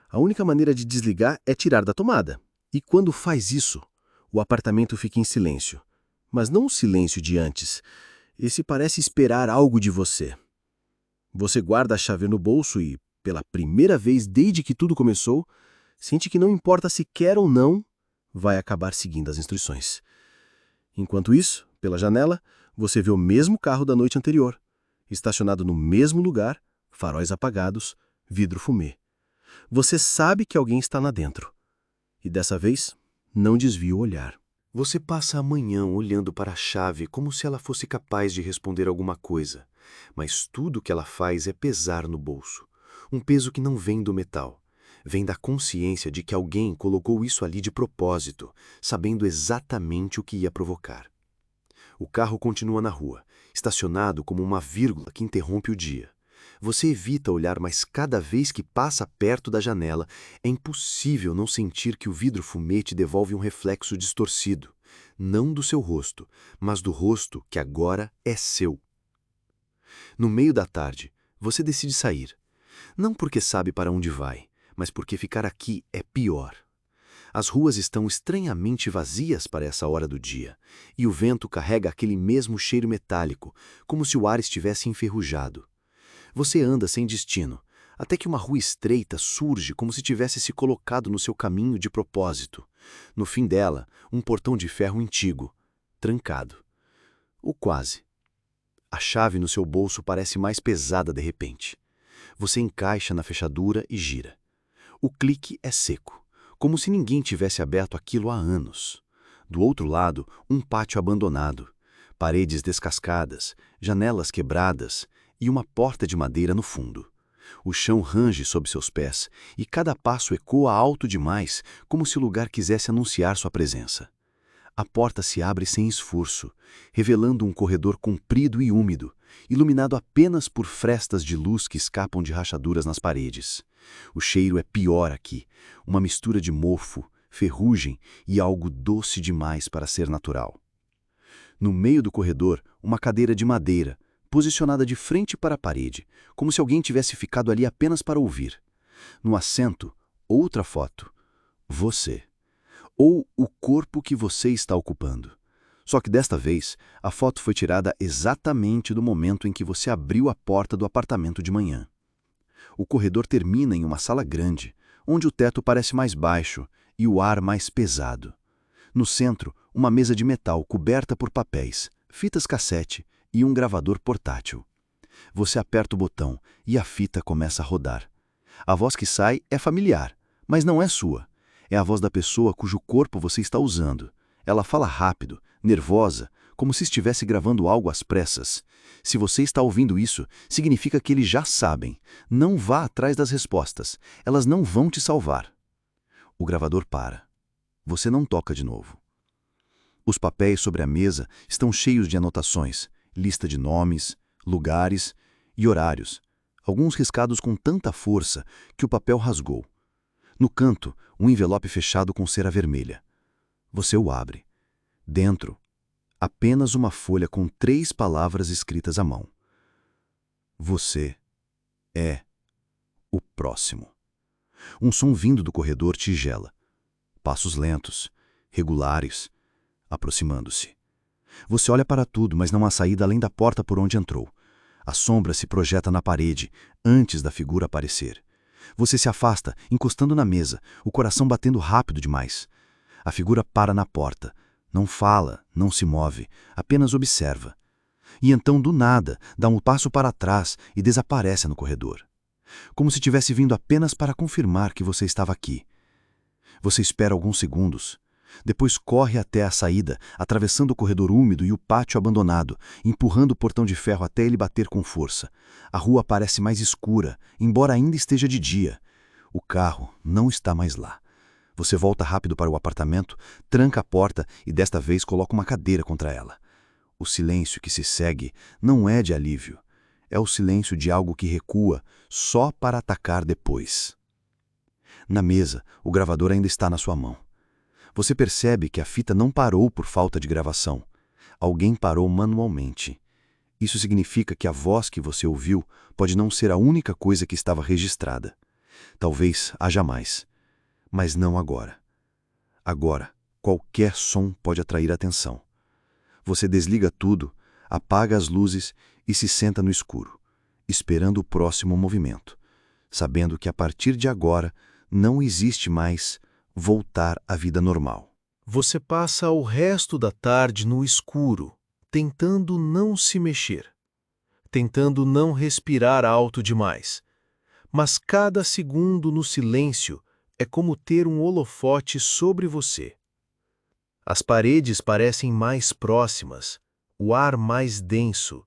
A única maneira de desligar é tirar da tomada. E quando faz isso, o apartamento fica em silêncio. Mas não o silêncio de antes. Esse parece esperar algo de você. Você guarda a chave no bolso e, pela primeira vez desde que tudo começou, sente que não importa se quer ou não, vai acabar seguindo as instruções. Enquanto isso, pela janela, você vê o mesmo carro da noite anterior, estacionado no mesmo lugar, faróis apagados, vidro fumê. Você sabe que alguém está lá dentro. E dessa vez, não desvia o olhar. Você passa a manhã olhando para a chave como se ela fosse capaz de responder alguma coisa, mas tudo que ela faz é pesar no bolso. Um peso que não vem do metal. Vem da consciência de que alguém colocou isso ali de propósito, sabendo exatamente o que ia provocar. O carro continua na rua, estacionado como uma vírgula que interrompe o dia. Você evita olhar, mas cada vez que passa perto da janela, é impossível não sentir que o vidro fumê te devolve um reflexo distorcido, não do seu rosto, mas do rosto que agora é seu. No meio da tarde, você decide sair. Não porque sabe para onde vai, mas porque ficar aqui é pior. As ruas estão estranhamente vazias para essa hora do dia, e o vento carrega aquele mesmo cheiro metálico, como se o ar estivesse enferrujado. Você anda sem destino, até que uma rua estreita surge como se tivesse se colocado no seu caminho de propósito. No fim dela, um portão de ferro antigo, trancado. Ou quase. A chave no seu bolso parece mais pesada de repente. Você encaixa na fechadura e gira. O clique é seco, como se ninguém tivesse aberto aquilo há anos. Do outro lado, um pátio abandonado, paredes descascadas, janelas quebradas e uma porta de madeira no fundo. O chão range sob seus pés e cada passo ecoa alto demais, como se o lugar quisesse anunciar sua presença. A porta se abre sem esforço, revelando um corredor comprido e úmido, iluminado apenas por frestas de luz que escapam de rachaduras nas paredes. O cheiro é pior aqui, uma mistura de mofo, ferrugem e algo doce demais para ser natural. No meio do corredor, uma cadeira de madeira, posicionada de frente para a parede, como se alguém tivesse ficado ali apenas para ouvir. No assento, outra foto. Você. Ou o corpo que você está ocupando. Só que desta vez, a foto foi tirada exatamente do momento em que você abriu a porta do apartamento de manhã. O corredor termina em uma sala grande, onde o teto parece mais baixo e o ar mais pesado. No centro, uma mesa de metal coberta por papéis, fitas cassete e um gravador portátil. Você aperta o botão e a fita começa a rodar. A voz que sai é familiar, mas não é sua. É a voz da pessoa cujo corpo você está usando. Ela fala rápido, nervosa, como se estivesse gravando algo às pressas. Se você está ouvindo isso, significa que eles já sabem. Não vá atrás das respostas. Elas não vão te salvar. O gravador para. Você não toca de novo. Os papéis sobre a mesa estão cheios de anotações, lista de nomes, lugares e horários, alguns riscados com tanta força que o papel rasgou. No canto, um envelope fechado com cera vermelha. Você o abre. Dentro, apenas uma folha com 3 palavras escritas à mão. Você é o próximo. Um som vindo do corredor te gela. Passos lentos, regulares, aproximando-se. Você olha para tudo, mas não há saída além da porta por onde entrou. A sombra se projeta na parede, antes da figura aparecer. Você se afasta, encostando na mesa, o coração batendo rápido demais. A figura para na porta. Não fala, não se move, apenas observa. E então, do nada, dá um passo para trás e desaparece no corredor. Como se tivesse vindo apenas para confirmar que você estava aqui. Você espera alguns segundos. Depois corre até a saída, atravessando o corredor úmido e o pátio abandonado, empurrando o portão de ferro até ele bater com força. A rua parece mais escura, embora ainda esteja de dia. O carro não está mais lá. Você volta rápido para o apartamento, tranca a porta e desta vez coloca uma cadeira contra ela. O silêncio que se segue não é de alívio. É o silêncio de algo que recua só para atacar depois. Na mesa, o gravador ainda está na sua mão. Você percebe que a fita não parou por falta de gravação. Alguém parou manualmente. Isso significa que a voz que você ouviu pode não ser a única coisa que estava registrada. Talvez haja mais. Mas não agora. Agora, qualquer som pode atrair atenção. Você desliga tudo, apaga as luzes e se senta no escuro, esperando o próximo movimento, sabendo que a partir de agora não existe mais voltar à vida normal. Você passa o resto da tarde no escuro, tentando não se mexer, tentando não respirar alto demais. Mas cada segundo no silêncio é como ter um holofote sobre você. As paredes parecem mais próximas, o ar mais denso,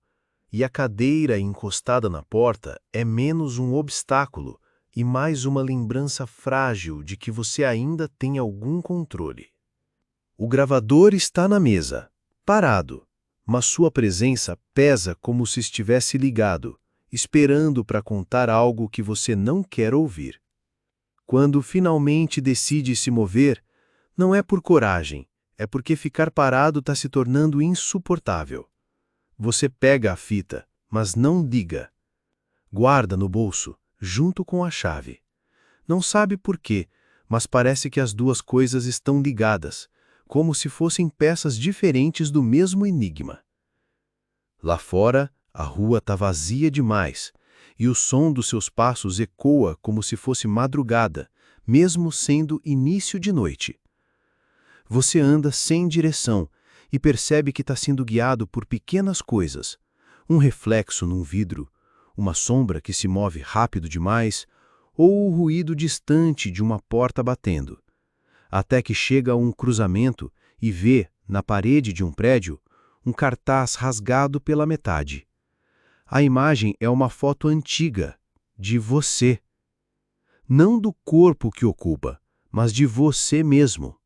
e a cadeira encostada na porta é menos um obstáculo e mais uma lembrança frágil de que você ainda tem algum controle. O gravador está na mesa, parado, mas sua presença pesa como se estivesse ligado, esperando para contar algo que você não quer ouvir. Quando finalmente decide se mover, não é por coragem, é porque ficar parado está se tornando insuportável. Você pega a fita, mas não liga. Guarda no bolso, junto com a chave. Não sabe por quê, mas parece que as duas coisas estão ligadas, como se fossem peças diferentes do mesmo enigma. Lá fora, a rua está vazia demais, e o som dos seus passos ecoa como se fosse madrugada, mesmo sendo início de noite. Você anda sem direção e percebe que está sendo guiado por pequenas coisas, um reflexo num vidro, uma sombra que se move rápido demais, ou o ruído distante de uma porta batendo, até que chega a um cruzamento e vê, na parede de um prédio, um cartaz rasgado pela metade. A imagem é uma foto antiga, de você. Não do corpo que ocupa, mas de você mesmo.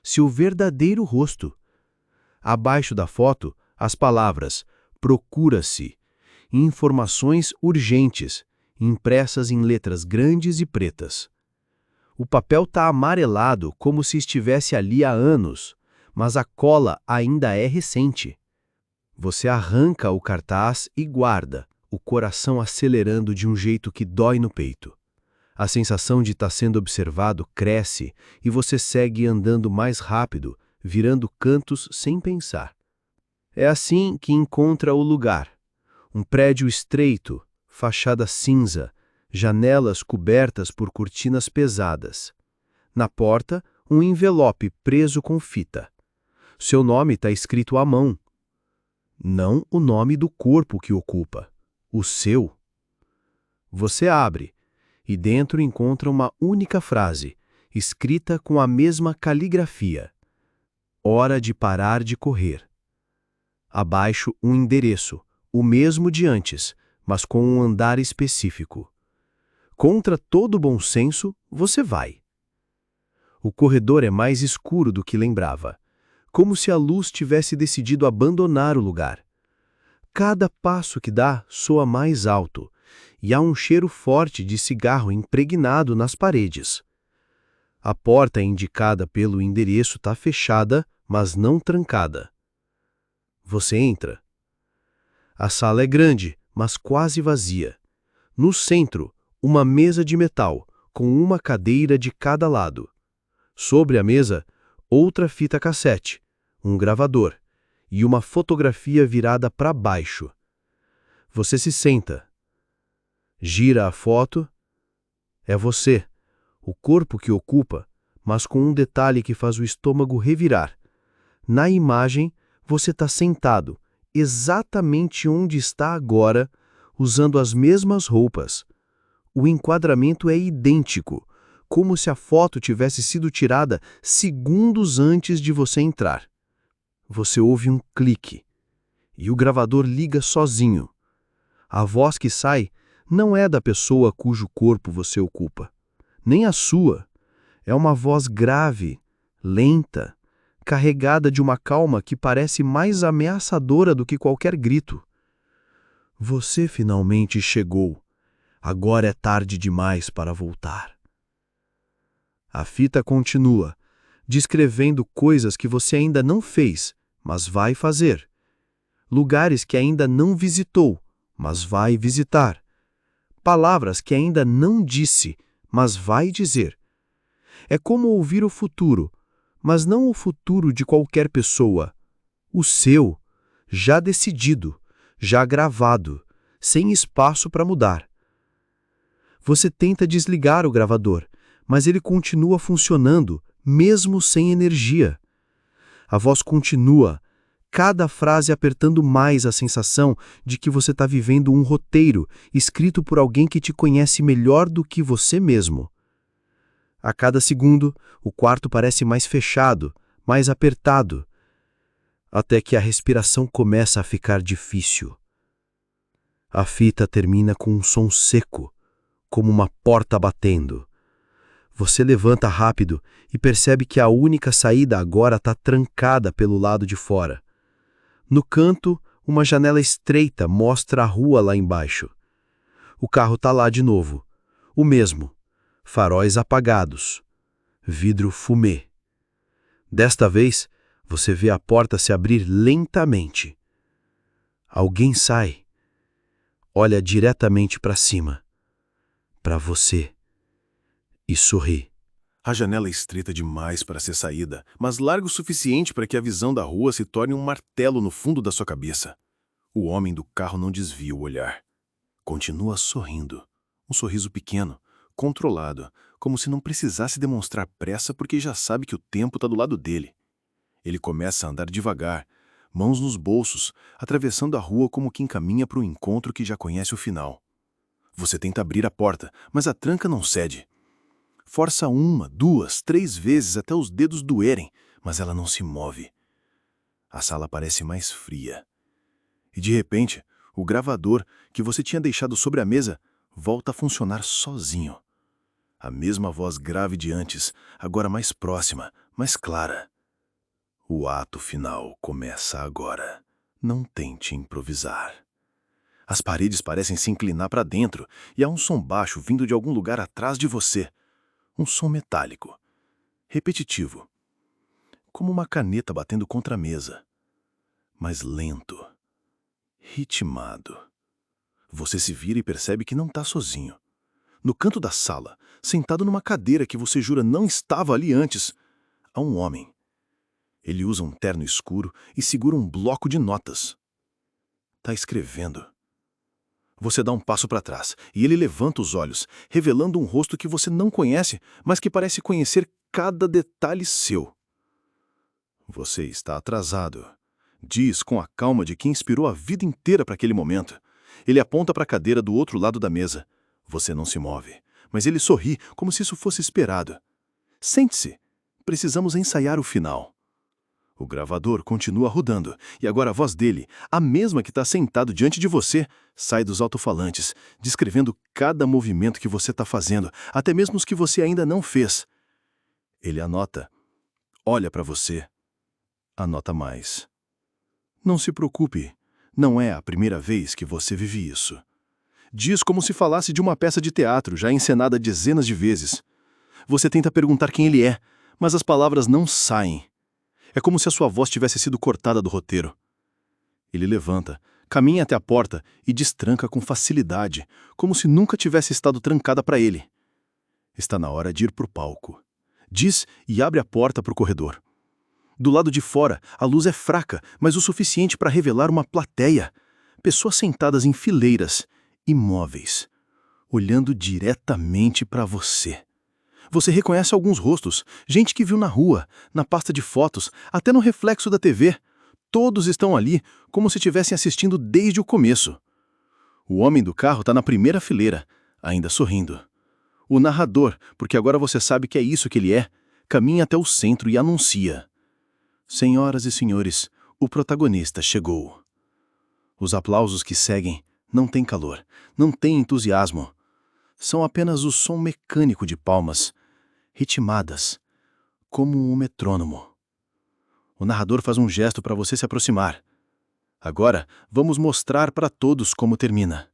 Seu verdadeiro rosto. Abaixo da foto, as palavras "procura-se" e informações urgentes, impressas em letras grandes e pretas. O papel está amarelado como se estivesse ali há anos, mas a cola ainda é recente. Você arranca o cartaz e guarda, o coração acelerando de um jeito que dói no peito. A sensação de estar sendo observado cresce e você segue andando mais rápido, virando cantos sem pensar. É assim que encontra o lugar. Um prédio estreito, fachada cinza, janelas cobertas por cortinas pesadas. Na porta, um envelope preso com fita. Seu nome está escrito à mão. Não o nome do corpo que ocupa, o seu. Você abre, e dentro encontra uma única frase, escrita com a mesma caligrafia. Hora de parar de correr. Abaixo um endereço, o mesmo de antes, mas com um andar específico. Contra todo bom senso, você vai. O corredor é mais escuro do que lembrava, como se a luz tivesse decidido abandonar o lugar. Cada passo que dá soa mais alto, e há um cheiro forte de cigarro impregnado nas paredes. A porta indicada pelo endereço está fechada, mas não trancada. Você entra. A sala é grande, mas quase vazia. No centro, uma mesa de metal, com uma cadeira de cada lado. Sobre a mesa, outra fita cassete, um gravador e uma fotografia virada para baixo. Você se senta. Gira a foto. É você, o corpo que ocupa, mas com um detalhe que faz o estômago revirar. Na imagem, você está sentado, exatamente onde está agora, usando as mesmas roupas. O enquadramento é idêntico, como se a foto tivesse sido tirada segundos antes de você entrar. Você ouve um clique, e o gravador liga sozinho. A voz que sai não é da pessoa cujo corpo você ocupa, nem a sua. É uma voz grave, lenta, carregada de uma calma que parece mais ameaçadora do que qualquer grito. Você finalmente chegou. Agora é tarde demais para voltar. A fita continua, descrevendo coisas que você ainda não fez, mas vai fazer. Lugares que ainda não visitou, mas vai visitar. Palavras que ainda não disse, mas vai dizer. É como ouvir o futuro, mas não o futuro de qualquer pessoa. O seu, já decidido, já gravado, sem espaço para mudar. Você tenta desligar o gravador, mas ele continua funcionando, mesmo sem energia. A voz continua, cada frase apertando mais a sensação de que você está vivendo um roteiro escrito por alguém que te conhece melhor do que você mesmo. A cada segundo, o quarto parece mais fechado, mais apertado, até que a respiração começa a ficar difícil. A fita termina com um som seco, como uma porta batendo. Você levanta rápido e percebe que a única saída agora está trancada pelo lado de fora. No canto, uma janela estreita mostra a rua lá embaixo. O carro está lá de novo. O mesmo. Faróis apagados. Vidro fumê. Desta vez, você vê a porta se abrir lentamente. Alguém sai. Olha diretamente para cima. Para você. E sorri. A janela é estreita demais para ser saída, mas larga o suficiente para que a visão da rua se torne um martelo no fundo da sua cabeça. O homem do carro não desvia o olhar. Continua sorrindo. Um sorriso pequeno, controlado, como se não precisasse demonstrar pressa porque já sabe que o tempo está do lado dele. Ele começa a andar devagar, mãos nos bolsos, atravessando a rua como quem caminha para um encontro que já conhece o final. Você tenta abrir a porta, mas a tranca não cede. Força 1, 2, 3 vezes até os dedos doerem, mas ela não se move. A sala parece mais fria. E de repente, o gravador que você tinha deixado sobre a mesa volta a funcionar sozinho. A mesma voz grave de antes, agora mais próxima, mais clara. O ato final começa agora. Não tente improvisar. As paredes parecem se inclinar para dentro e há um som baixo vindo de algum lugar atrás de você. Um som metálico, repetitivo, como uma caneta batendo contra a mesa, mas lento, ritmado. Você se vira e percebe que não está sozinho. No canto da sala, sentado numa cadeira que você jura não estava ali antes, há um homem. Ele usa um terno escuro e segura um bloco de notas. Está escrevendo. Você dá um passo para trás e ele levanta os olhos, revelando um rosto que você não conhece, mas que parece conhecer cada detalhe seu. Você está atrasado, diz com a calma de quem esperou a vida inteira para aquele momento. Ele aponta para a cadeira do outro lado da mesa. Você não se move, mas ele sorri como se isso fosse esperado. Sente-se. Precisamos ensaiar o final. O gravador continua rodando, e agora a voz dele, a mesma que está sentado diante de você, sai dos alto-falantes, descrevendo cada movimento que você está fazendo, até mesmo os que você ainda não fez. Ele anota, olha para você, anota mais. Não se preocupe, não é a primeira vez que você vive isso. Diz como se falasse de uma peça de teatro já encenada dezenas de vezes. Você tenta perguntar quem ele é, mas as palavras não saem. É como se a sua voz tivesse sido cortada do roteiro. Ele levanta, caminha até a porta e destranca com facilidade, como se nunca tivesse estado trancada para ele. Está na hora de ir para o palco. Diz e abre a porta para o corredor. Do lado de fora, a luz é fraca, mas o suficiente para revelar uma plateia. Pessoas sentadas em fileiras, imóveis, olhando diretamente para você. Você reconhece alguns rostos, gente que viu na rua, na pasta de fotos, até no reflexo da TV. Todos estão ali, como se estivessem assistindo desde o começo. O homem do carro está na primeira fileira, ainda sorrindo. O narrador, porque agora você sabe que é isso que ele é, caminha até o centro e anuncia. Senhoras e senhores, o protagonista chegou. Os aplausos que seguem não têm calor, não têm entusiasmo. São apenas o som mecânico de palmas, ritmadas, como um metrônomo. O narrador faz um gesto para você se aproximar. Agora, vamos mostrar para todos como termina.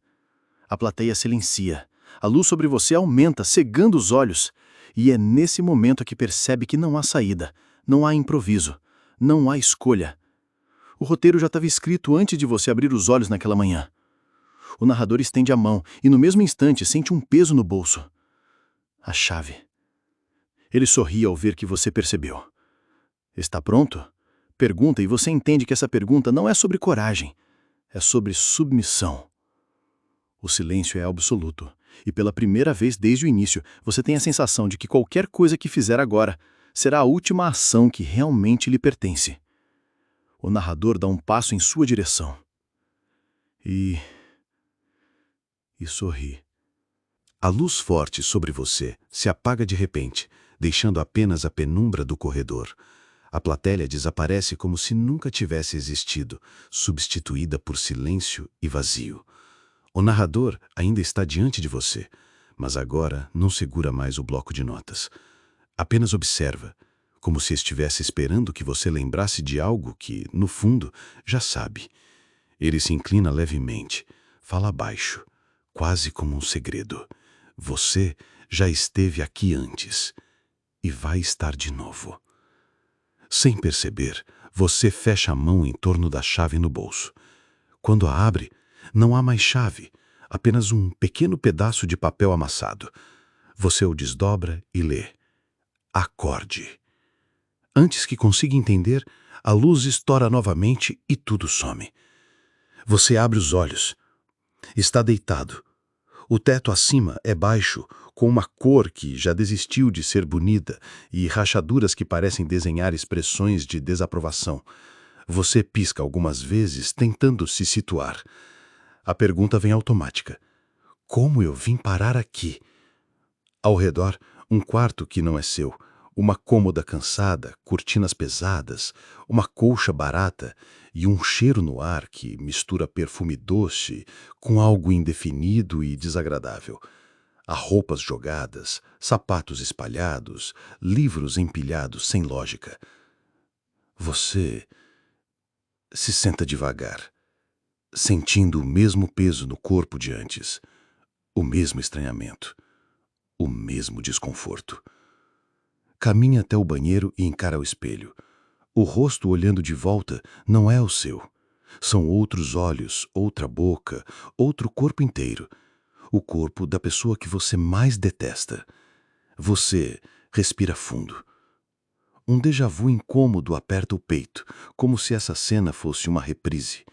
A plateia silencia. A luz sobre você aumenta, cegando os olhos. E é nesse momento que percebe que não há saída, não há improviso, não há escolha. O roteiro já estava escrito antes de você abrir os olhos naquela manhã. O narrador estende a mão e, no mesmo instante, sente um peso no bolso. A chave. Ele sorri ao ver que você percebeu. Está pronto? Pergunta e você entende que essa pergunta não é sobre coragem, é sobre submissão. O silêncio é absoluto, e pela primeira vez desde o início, você tem a sensação de que qualquer coisa que fizer agora será a última ação que realmente lhe pertence. O narrador dá um passo em sua direção. E sorri. A luz forte sobre você se apaga de repente, deixando apenas a penumbra do corredor. A platéia desaparece como se nunca tivesse existido, substituída por silêncio e vazio. O narrador ainda está diante de você, mas agora não segura mais o bloco de notas. Apenas observa, como se estivesse esperando que você lembrasse de algo que, no fundo, já sabe. Ele se inclina levemente, fala baixo, quase como um segredo. Você já esteve aqui antes e vai estar de novo. Sem perceber, você fecha a mão em torno da chave no bolso. Quando a abre, não há mais chave, apenas um pequeno pedaço de papel amassado. Você o desdobra e lê. Acorde. Antes que consiga entender, a luz estoura novamente e tudo some. Você abre os olhos. Está deitado. O teto acima é baixo, com uma cor que já desistiu de ser bonita e rachaduras que parecem desenhar expressões de desaprovação. Você pisca algumas vezes, tentando se situar. A pergunta vem automática. Como eu vim parar aqui? Ao redor, um quarto que não é seu, uma cômoda cansada, cortinas pesadas, uma colcha barata e um cheiro no ar que mistura perfume doce com algo indefinido e desagradável. Há roupas jogadas, sapatos espalhados, livros empilhados sem lógica. Você se senta devagar, sentindo o mesmo peso no corpo de antes, o mesmo estranhamento, o mesmo desconforto. Caminha até o banheiro e encara o espelho. O rosto olhando de volta não é o seu. São outros olhos, outra boca, outro corpo inteiro. O corpo da pessoa que você mais detesta. Você respira fundo. Um déjà-vu incômodo aperta o peito, como se essa cena fosse uma reprise.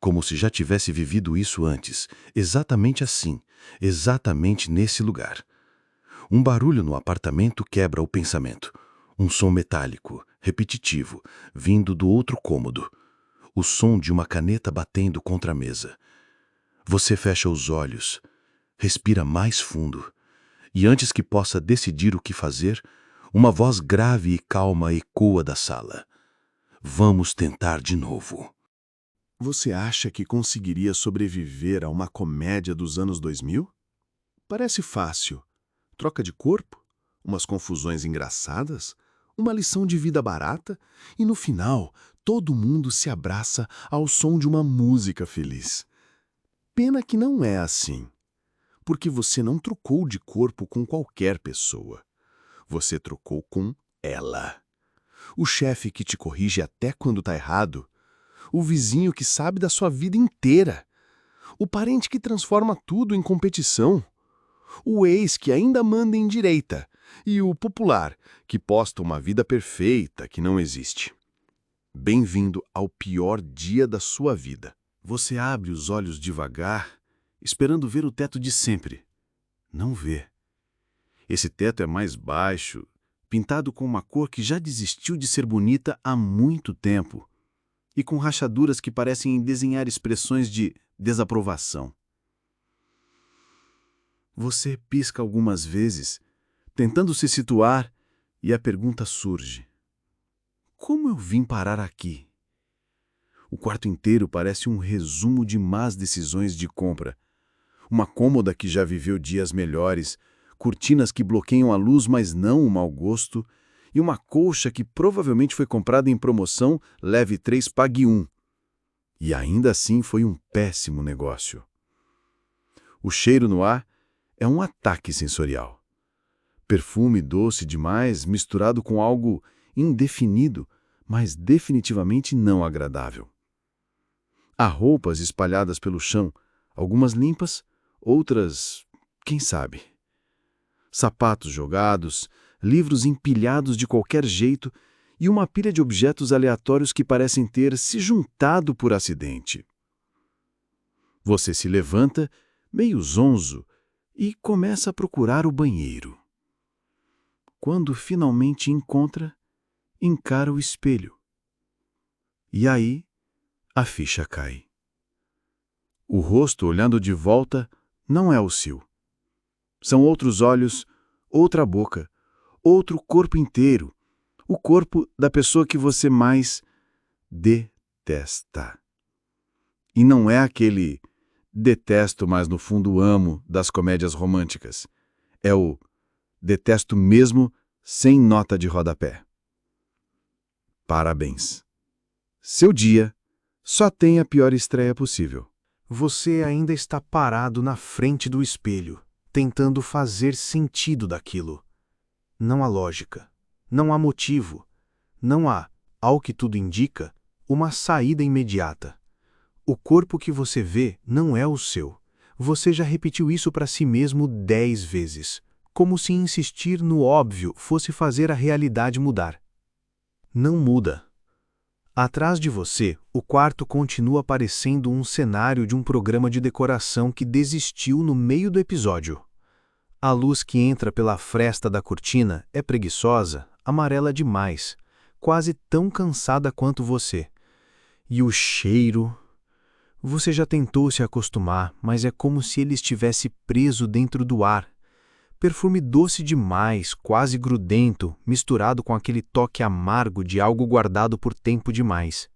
Como se já tivesse vivido isso antes, exatamente assim, exatamente nesse lugar. Um barulho no apartamento quebra o pensamento. Um som metálico, repetitivo, vindo do outro cômodo. O som de uma caneta batendo contra a mesa. Você fecha os olhos, respira mais fundo, e antes que possa decidir o que fazer, uma voz grave e calma ecoa da sala. Vamos tentar de novo. Você acha que conseguiria sobreviver a uma comédia dos anos 2000? Parece fácil. Troca de corpo, umas confusões engraçadas, uma lição de vida barata e, no final, todo mundo se abraça ao som de uma música feliz. Pena que não é assim. Porque você não trocou de corpo com qualquer pessoa. Você trocou com ela. O chefe que te corrige até quando tá errado. O vizinho que sabe da sua vida inteira. O parente que transforma tudo em competição. O ex que ainda manda em direita. E o popular que posta uma vida perfeita que não existe. Bem-vindo ao pior dia da sua vida. Você abre os olhos devagar, esperando ver o teto de sempre. Não vê. Esse teto é mais baixo, pintado com uma cor que já desistiu de ser bonita há muito tempo, e com rachaduras que parecem desenhar expressões de desaprovação. Você pisca algumas vezes, tentando se situar, e a pergunta surge. Como eu vim parar aqui? O quarto inteiro parece um resumo de más decisões de compra. Uma cômoda que já viveu dias melhores, cortinas que bloqueiam a luz, mas não o mau gosto, e uma colcha que provavelmente foi comprada em promoção, leve 3, pague 1. E ainda assim foi um péssimo negócio. O cheiro no ar é um ataque sensorial. Perfume doce demais misturado com algo indefinido, mas definitivamente não agradável. Há roupas espalhadas pelo chão, algumas limpas, outras, quem sabe. Sapatos jogados, livros empilhados de qualquer jeito e uma pilha de objetos aleatórios que parecem ter se juntado por acidente. Você se levanta, meio zonzo, e começa a procurar o banheiro. Quando finalmente encontra, encara o espelho. E aí, a ficha cai. O rosto olhando de volta não é o seu. São outros olhos, outra boca, outro corpo inteiro, O corpo da pessoa que você mais detesta. E não é aquele detesto, mas no fundo amo das comédias românticas. É o detesto mesmo sem nota de rodapé. Parabéns. Seu dia só tem a pior estreia possível. Você ainda está parado na frente do espelho, tentando fazer sentido daquilo. Não há lógica, não há motivo, não há, ao que tudo indica, uma saída imediata. O corpo que você vê não é o seu. Você já repetiu isso para si mesmo 10 vezes, como se insistir no óbvio fosse fazer a realidade mudar. Não muda. Atrás de você, o quarto continua parecendo um cenário de um programa de decoração que desistiu no meio do episódio. A luz que entra pela fresta da cortina é preguiçosa, amarela demais, quase tão cansada quanto você. E o cheiro... Você já tentou se acostumar, mas é como se ele estivesse preso dentro do ar. Perfume doce demais, quase grudento, misturado com aquele toque amargo de algo guardado por tempo demais.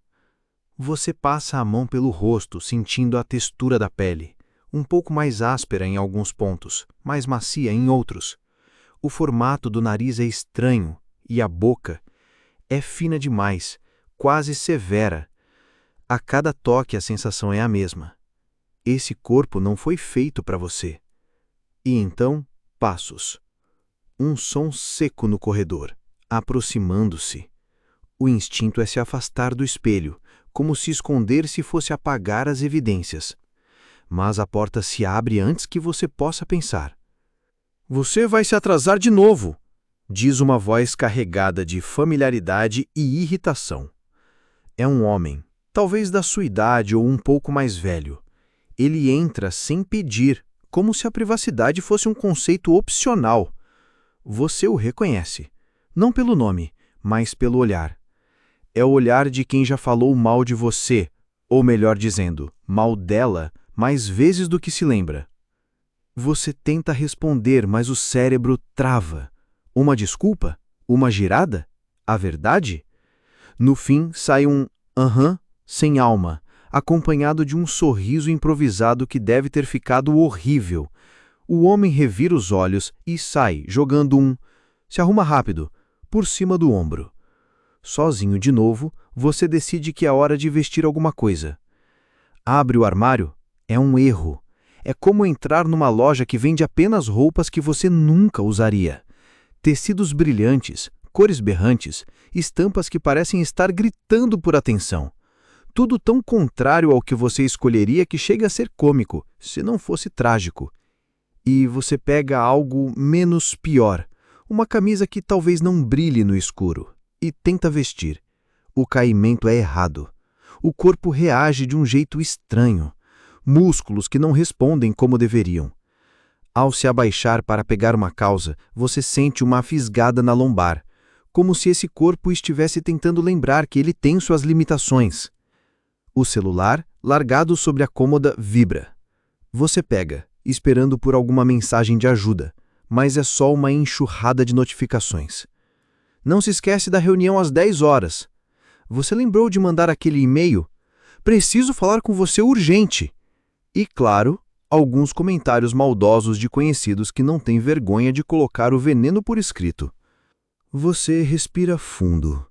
Você passa a mão pelo rosto, sentindo a textura da pele, um pouco mais áspera em alguns pontos, mais macia em outros. O formato do nariz é estranho, e a boca é fina demais, quase severa. A cada toque a sensação é a mesma. Esse corpo não foi feito para você. E então, passos. Um som seco no corredor, aproximando-se. O instinto é se afastar do espelho, como se esconder-se fosse apagar as evidências. Mas a porta se abre antes que você possa pensar. Você vai se atrasar de novo, diz uma voz carregada de familiaridade e irritação. É um homem, talvez da sua idade ou um pouco mais velho. Ele entra sem pedir, como se a privacidade fosse um conceito opcional. Você o reconhece, não pelo nome, mas pelo olhar. É o olhar de quem já falou mal de você, ou melhor dizendo, mal dela, mais vezes do que se lembra. Você tenta responder, mas o cérebro trava. Uma desculpa? Uma girada? A verdade? No fim, sai um aham, sem alma, acompanhado de um sorriso improvisado que deve ter ficado horrível. O homem revira os olhos e sai, jogando se arruma rápido, por cima do ombro. Sozinho de novo, você decide que é hora de vestir alguma coisa. Abre o armário? É um erro. É como entrar numa loja que vende apenas roupas que você nunca usaria. Tecidos brilhantes, cores berrantes, estampas que parecem estar gritando por atenção. Tudo tão contrário ao que você escolheria que chega a ser cômico, se não fosse trágico. E você pega algo menos pior, uma camisa que talvez não brilhe no escuro, e tenta vestir. O caimento é errado. O corpo reage de um jeito estranho. Músculos que não respondem como deveriam. Ao se abaixar para pegar uma calça, você sente uma fisgada na lombar, como se esse corpo estivesse tentando lembrar que ele tem suas limitações. O celular, largado sobre a cômoda, vibra. Você pega, esperando por alguma mensagem de ajuda, mas é só uma enxurrada de notificações. Não se esquece da reunião às 10 horas. Você lembrou de mandar aquele e-mail? Preciso falar com você urgente. E, claro, alguns comentários maldosos de conhecidos que não têm vergonha de colocar o veneno por escrito. Você respira fundo.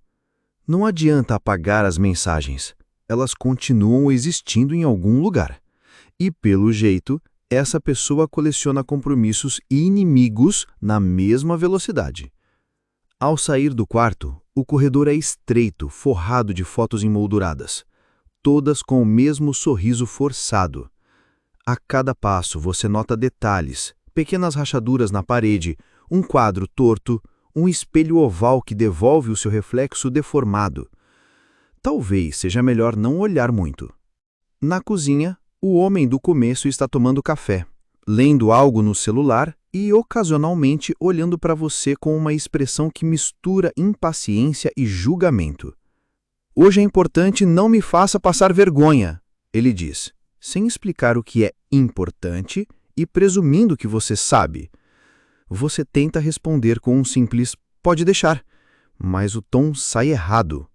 Não adianta apagar as mensagens. Elas continuam existindo em algum lugar. E, pelo jeito, essa pessoa coleciona compromissos e inimigos na mesma velocidade. Ao sair do quarto, o corredor é estreito, forrado de fotos emolduradas, todas com o mesmo sorriso forçado. A cada passo você nota detalhes, pequenas rachaduras na parede, um quadro torto, um espelho oval que devolve o seu reflexo deformado. Talvez seja melhor não olhar muito. Na cozinha, o homem do começo está tomando café, lendo algo no celular e ocasionalmente olhando para você com uma expressão que mistura impaciência e julgamento. Hoje é importante, não me faça passar vergonha, ele diz, sem explicar o que é importante e presumindo que você sabe. Você tenta responder com um simples pode deixar, Mas o tom sai errado.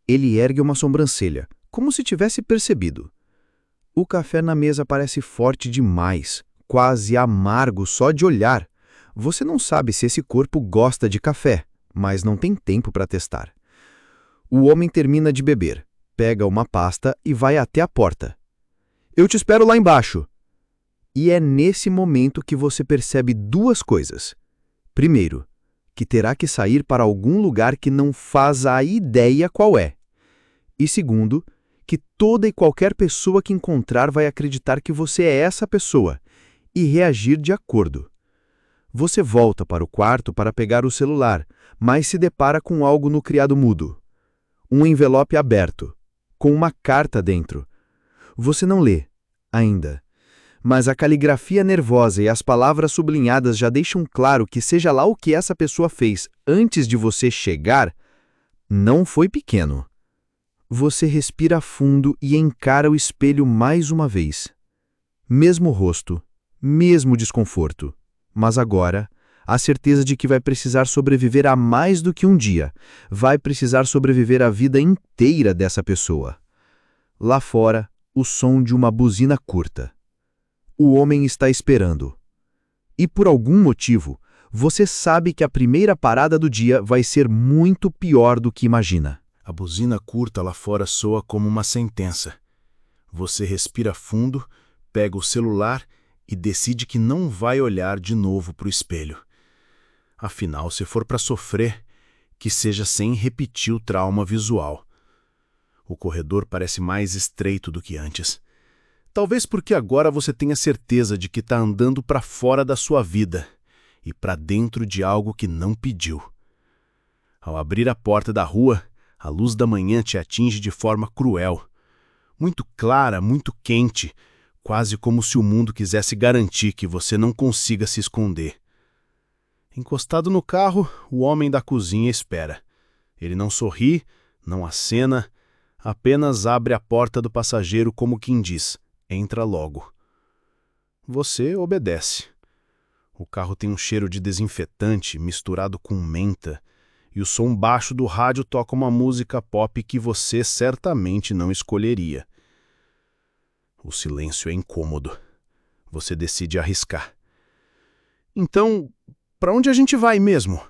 Ele ergue uma sobrancelha, como se tivesse percebido. O café na mesa parece forte demais, quase amargo só de olhar. Você não sabe se esse corpo gosta de café, mas não tem tempo para testar. O homem termina de beber, pega uma pasta e vai até a porta. Eu te espero lá embaixo. E é nesse momento que você percebe duas coisas. Primeiro, que terá que sair para algum lugar que não faz a ideia qual é. E segundo, que toda e qualquer pessoa que encontrar vai acreditar que você é essa pessoa e reagir de acordo. Você volta para o quarto para pegar o celular, mas se depara com algo no criado mudo. Um envelope aberto, com uma carta dentro. Você não lê, ainda. Mas a caligrafia nervosa e as palavras sublinhadas já deixam claro que seja lá o que essa pessoa fez antes de você chegar, não foi pequeno. Você respira fundo e encara o espelho mais uma vez. Mesmo rosto, mesmo desconforto. Mas agora, a certeza de que vai precisar sobreviver a mais do que um dia. Vai precisar sobreviver a vida inteira dessa pessoa. Lá fora, o som de uma buzina curta. O homem está esperando. E por algum motivo, você sabe que a primeira parada do dia vai ser muito pior do que imagina. A buzina curta lá fora soa como uma sentença. Você respira fundo, pega o celular e decide que não vai olhar de novo para o espelho. Afinal, se for para sofrer, que seja sem repetir o trauma visual. O corredor parece mais estreito do que antes. Talvez porque agora você tenha certeza de que está andando para fora da sua vida e para dentro de algo que não pediu. Ao abrir a porta da rua, a luz da manhã te atinge de forma cruel. Muito clara, muito quente, quase como se o mundo quisesse garantir que você não consiga se esconder. Encostado no carro, o homem da cozinha espera. Ele não sorri, não acena, apenas abre a porta do passageiro como quem diz: entra logo. Você obedece. O carro tem um cheiro de desinfetante misturado com menta, e o som baixo do rádio toca uma música pop que você certamente não escolheria. O silêncio é incômodo. Você decide arriscar. Então, para onde a gente vai mesmo?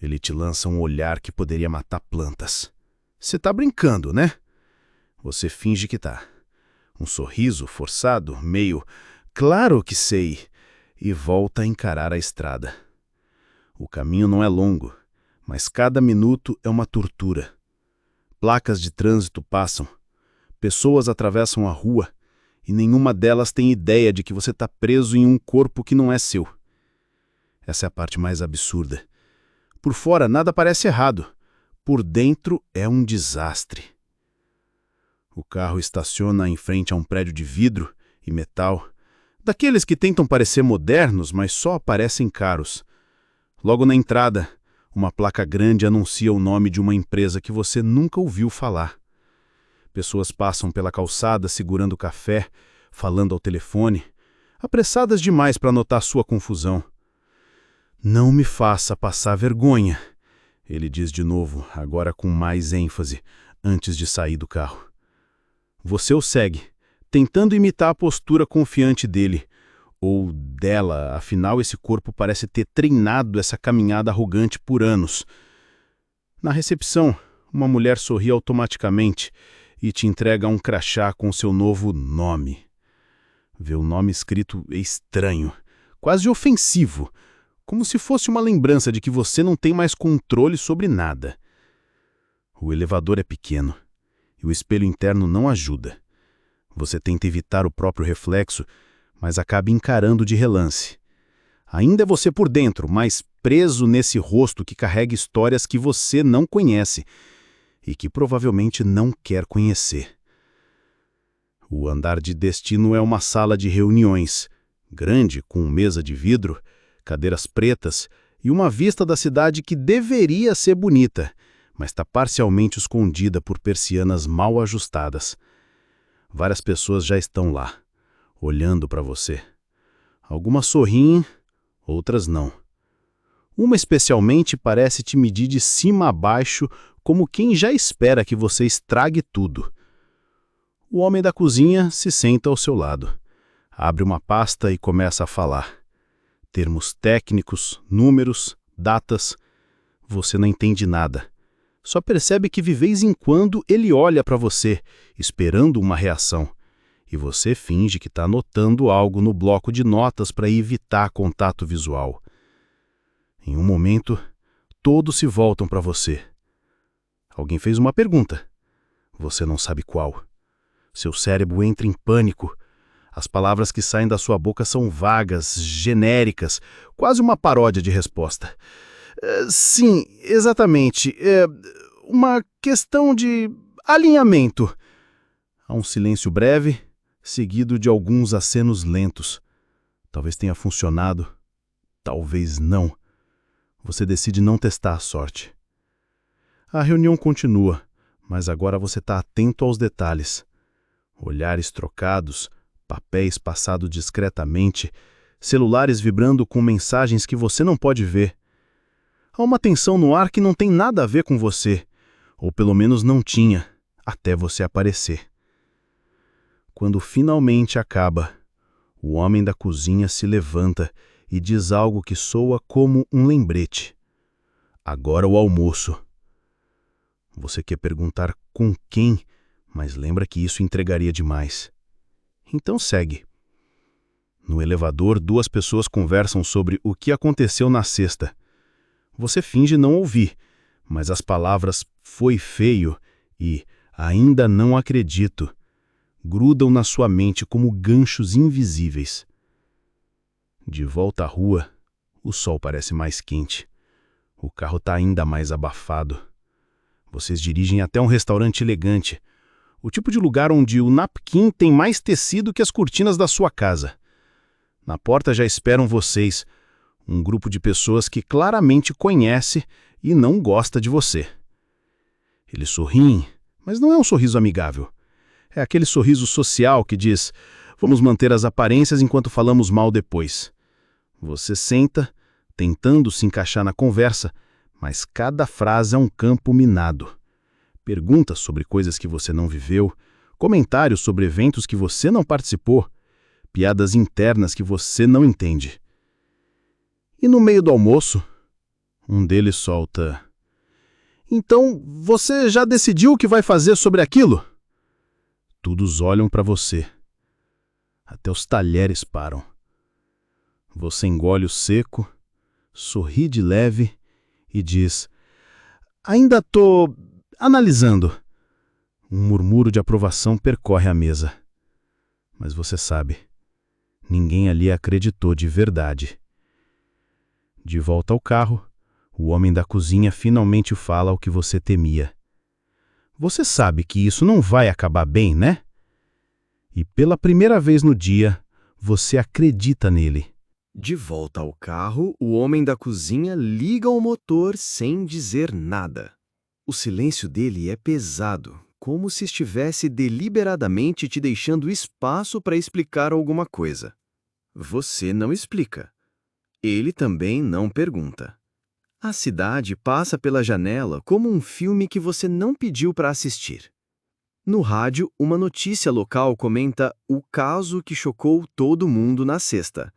Ele te lança um olhar que poderia matar plantas. Você tá brincando, né? Você finge que tá. Um sorriso forçado, meio "claro que sei", e volta a encarar a estrada. O caminho não é longo, mas cada minuto é uma tortura. Placas de trânsito passam, pessoas atravessam a rua e nenhuma delas tem ideia de que você está preso em um corpo que não é seu. Essa é a parte mais absurda. Por fora nada parece errado, por dentro é um desastre. O carro estaciona em frente a um prédio de vidro e metal, daqueles que tentam parecer modernos, mas só parecem caros. Logo na entrada, uma placa grande anuncia o nome de uma empresa que você nunca ouviu falar. Pessoas passam pela calçada segurando café, falando ao telefone, apressadas demais para notar sua confusão. "Não me faça passar vergonha", ele diz de novo, agora com mais ênfase, antes de sair do carro. Você o segue, tentando imitar a postura confiante dele, ou dela, afinal esse corpo parece ter treinado essa caminhada arrogante por anos. Na recepção, uma mulher sorri automaticamente e te entrega um crachá com seu novo nome. Ver o nome escrito é estranho, quase ofensivo, como se fosse uma lembrança de que você não tem mais controle sobre nada. O elevador é pequeno e o espelho interno não ajuda. Você tenta evitar o próprio reflexo, mas acaba encarando de relance. Ainda é você por dentro, mas preso nesse rosto que carrega histórias que você não conhece e que provavelmente não quer conhecer. O andar de destino é uma sala de reuniões, grande, com mesa de vidro, cadeiras pretas e uma vista da cidade que deveria ser bonita, mas está parcialmente escondida por persianas mal ajustadas. Várias pessoas já estão lá, olhando para você. Algumas sorriem, outras não. Uma especialmente parece te medir de cima a baixo, como quem já espera que você estrague tudo. O homem da cozinha se senta ao seu lado. Abre uma pasta e começa a falar. Termos técnicos, números, datas. Você não entende nada. Só percebe que de vez em quando ele olha para você, esperando uma reação. E você finge que está anotando algo no bloco de notas para evitar contato visual. Em um momento, todos se voltam para você. Alguém fez uma pergunta. Você não sabe qual. Seu cérebro entra em pânico. As palavras que saem da sua boca são vagas, genéricas, quase uma paródia de resposta. Sim, exatamente. Uma questão de alinhamento. Há um silêncio breve, seguido de alguns acenos lentos. Talvez tenha funcionado, talvez não. Você decide não testar a sorte. A reunião continua, mas agora você está atento aos detalhes. Olhares trocados, papéis passados discretamente, celulares vibrando com mensagens que você não pode ver. Há uma tensão no ar que não tem nada a ver com você, ou pelo menos não tinha, até você aparecer. Quando finalmente acaba, o homem da cozinha se levanta e diz algo que soa como um lembrete. Agora o almoço. Você quer perguntar com quem, mas lembra que isso entregaria demais. Então segue. No elevador, duas pessoas conversam sobre o que aconteceu na sexta. Você finge não ouvir, mas as palavras "foi feio" e "ainda não acredito" grudam na sua mente como ganchos invisíveis. De volta à rua, o sol parece mais quente. O carro está ainda mais abafado. Vocês dirigem até um restaurante elegante, o tipo de lugar onde o napkin tem mais tecido que as cortinas da sua casa. Na porta já esperam vocês, um grupo de pessoas que claramente conhece e não gosta de você. Eles sorriem, mas não é um sorriso amigável. É aquele sorriso social que diz: vamos manter as aparências enquanto falamos mal depois. Você senta, tentando se encaixar na conversa, mas cada frase é um campo minado. Perguntas sobre coisas que você não viveu, comentários sobre eventos que você não participou, piadas internas que você não entende. E no meio do almoço, um deles solta: então, você já decidiu o que vai fazer sobre aquilo? Todos olham para você. Até os talheres param. Você engole o seco, sorri de leve e diz: ainda tô analisando. Um murmúrio de aprovação percorre a mesa. Mas você sabe, ninguém ali acreditou de verdade. De volta ao carro, o homem da cozinha finalmente fala o que você temia. Você sabe que isso não vai acabar bem, né? E pela primeira vez no dia, você acredita nele. De volta ao carro, o homem da cozinha liga o motor sem dizer nada. O silêncio dele é pesado, como se estivesse deliberadamente te deixando espaço para explicar alguma coisa. Você não explica. Ele também não pergunta. A cidade passa pela janela como um filme que você não pediu para assistir. No rádio, uma notícia local comenta o caso que chocou todo mundo na sexta.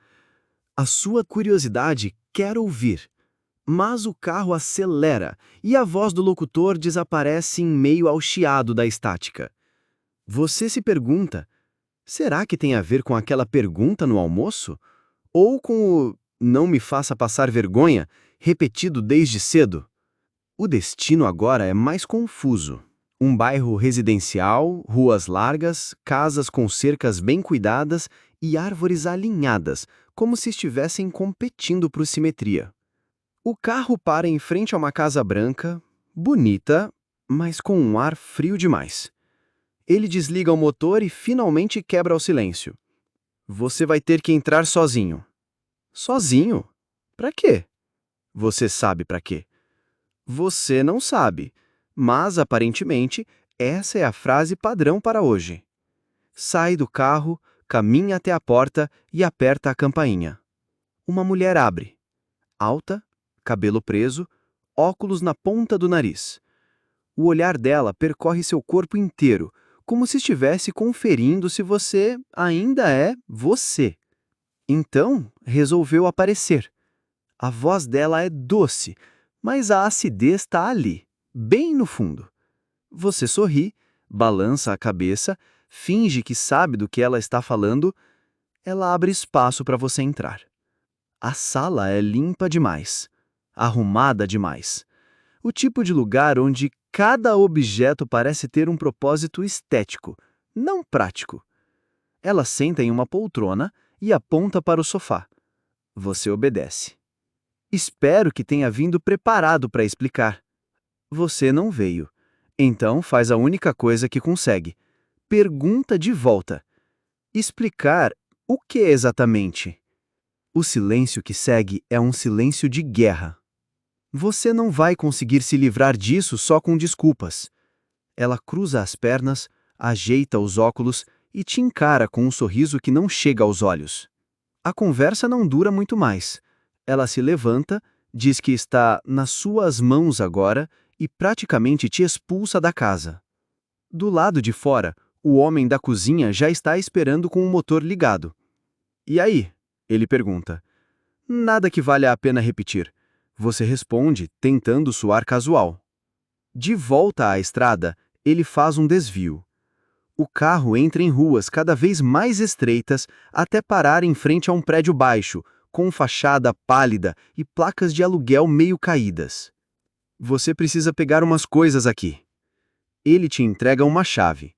A sua curiosidade quer ouvir, mas o carro acelera e a voz do locutor desaparece em meio ao chiado da estática. Você se pergunta: será que tem a ver com aquela pergunta no almoço? Ou com o "não me faça passar vergonha", repetido desde cedo? O destino agora é mais confuso. Um bairro residencial, ruas largas, casas com cercas bem cuidadas e árvores alinhadas, como se estivessem competindo por simetria. O carro para em frente a uma casa branca, bonita, mas com um ar frio demais. Ele desliga o motor e finalmente quebra o silêncio. Você vai ter que entrar sozinho. Sozinho? Pra quê? Você sabe pra quê. Você não sabe, mas aparentemente essa é a frase padrão para hoje. Sai do carro, caminha até a porta e aperta a campainha. Uma mulher abre. Alta, cabelo preso, óculos na ponta do nariz. O olhar dela percorre seu corpo inteiro, como se estivesse conferindo se você ainda é você. Então, resolveu aparecer. A voz dela é doce, mas a acidez está ali, bem no fundo. Você sorri, balança a cabeça, finge que sabe do que ela está falando. Ela abre espaço para você entrar. A sala é limpa demais, arrumada demais. O tipo de lugar onde cada objeto parece ter um propósito estético, não prático. Ela senta em uma poltrona e aponta para o sofá. Você obedece. Espero que tenha vindo preparado para explicar. Você não veio. Então faz a única coisa que consegue. Pergunta de volta. Explicar o que exatamente? O silêncio que segue é um silêncio de guerra. Você não vai conseguir se livrar disso só com desculpas. Ela cruza as pernas, ajeita os óculos e te encara com um sorriso que não chega aos olhos. A conversa não dura muito mais. Ela se levanta, diz que está nas suas mãos agora e praticamente te expulsa da casa. Do lado de fora, o homem da cozinha já está esperando com o motor ligado. E aí? Ele pergunta. Nada que valha a pena repetir. Você responde, tentando soar casual. De volta à estrada, ele faz um desvio. O carro entra em ruas cada vez mais estreitas até parar em frente a um prédio baixo, com fachada pálida e placas de aluguel meio caídas. Você precisa pegar umas coisas aqui. Ele te entrega uma chave.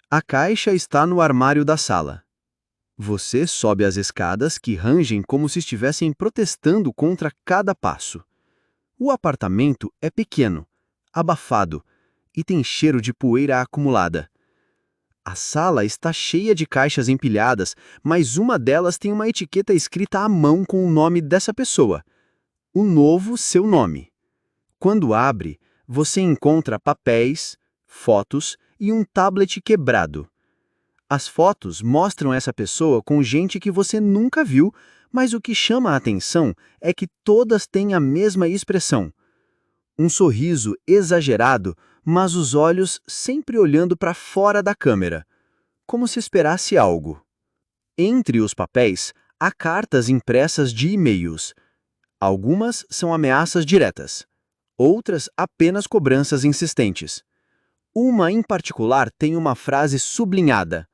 A caixa está no armário da sala. Você sobe as escadas que rangem como se estivessem protestando contra cada passo. O apartamento é pequeno, abafado e tem cheiro de poeira acumulada. A sala está cheia de caixas empilhadas, mas uma delas tem uma etiqueta escrita à mão com o nome dessa pessoa. O novo seu nome. Quando abre, você encontra papéis, fotos e um tablet quebrado. As fotos mostram essa pessoa com gente que você nunca viu, mas o que chama a atenção é que todas têm a mesma expressão. Um sorriso exagerado, mas os olhos sempre olhando para fora da câmera, como se esperasse algo. Entre os papéis, há cartas impressas de e-mails. Algumas são ameaças diretas, outras apenas cobranças insistentes. Uma em particular tem uma frase sublinhada.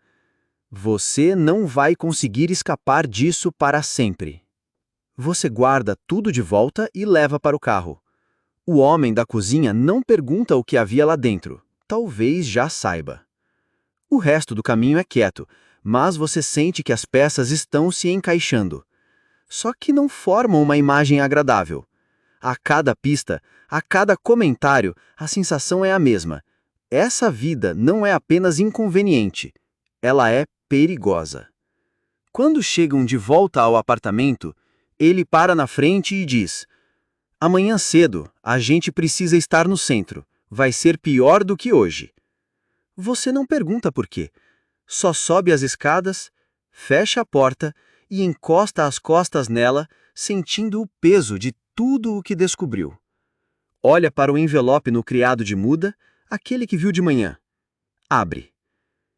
Você não vai conseguir escapar disso para sempre. Você guarda tudo de volta e leva para o carro. O homem da cozinha não pergunta o que havia lá dentro. Talvez já saiba. O resto do caminho é quieto, mas você sente que as peças estão se encaixando. Só que não formam uma imagem agradável. A cada pista, a cada comentário, a sensação é a mesma. Essa vida não é apenas inconveniente. Ela é perigosa. Quando chegam de volta ao apartamento, ele para na frente e diz: amanhã cedo, a gente precisa estar no centro. Vai ser pior do que hoje. Você não pergunta por quê. Só sobe as escadas, fecha a porta e encosta as costas nela, sentindo o peso de tudo o que descobriu. Olha para o envelope no criado de muda, aquele que viu de manhã. Abre.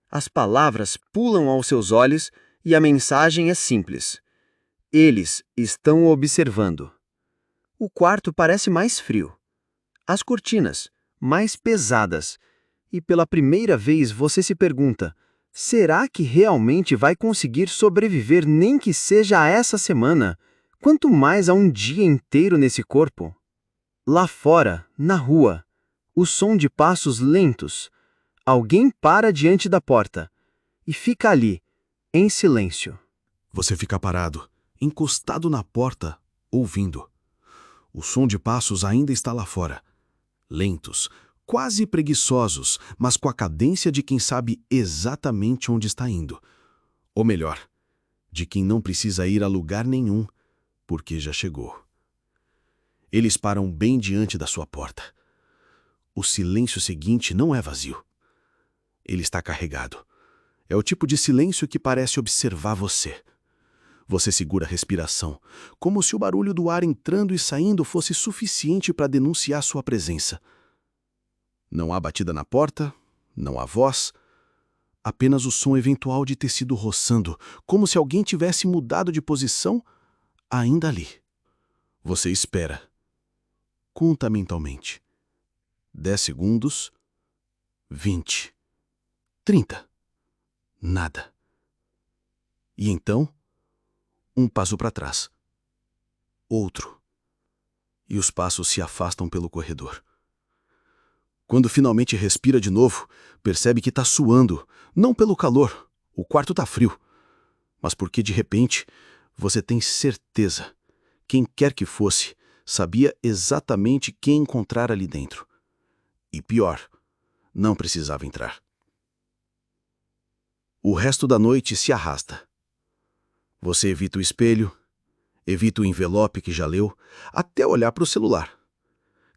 As palavras pulam aos seus olhos e a mensagem é simples. Eles estão observando. O quarto parece mais frio. As cortinas, mais pesadas. E pela primeira vez você se pergunta, será que realmente vai conseguir sobreviver nem que seja a essa semana, quanto mais a um dia inteiro nesse corpo? Lá fora, na rua, o som de passos lentos. Alguém para diante da porta e fica ali, em silêncio. Você fica parado, encostado na porta, ouvindo. O som de passos ainda está lá fora. Lentos, quase preguiçosos, mas com a cadência de quem sabe exatamente onde está indo. Ou melhor, de quem não precisa ir a lugar nenhum, porque já chegou. Eles param bem diante da sua porta. O silêncio seguinte não é vazio. Ele está carregado. É o tipo de silêncio que parece observar você. Você segura a respiração, como se o barulho do ar entrando e saindo fosse suficiente para denunciar sua presença. Não há batida na porta, não há voz, apenas o som eventual de tecido roçando, como se alguém tivesse mudado de posição, ainda ali. Você espera. Conta mentalmente. 10 segundos, 20, 30. Nada. E então, um passo para trás. Outro. E os passos se afastam pelo corredor. Quando finalmente respira de novo, percebe que está suando, não pelo calor, o quarto está frio, mas porque de repente você tem certeza, quem quer que fosse, sabia exatamente quem encontrar ali dentro. E pior, não precisava entrar. O resto da noite se arrasta. Você evita o espelho, evita o envelope que já leu, até olhar para o celular.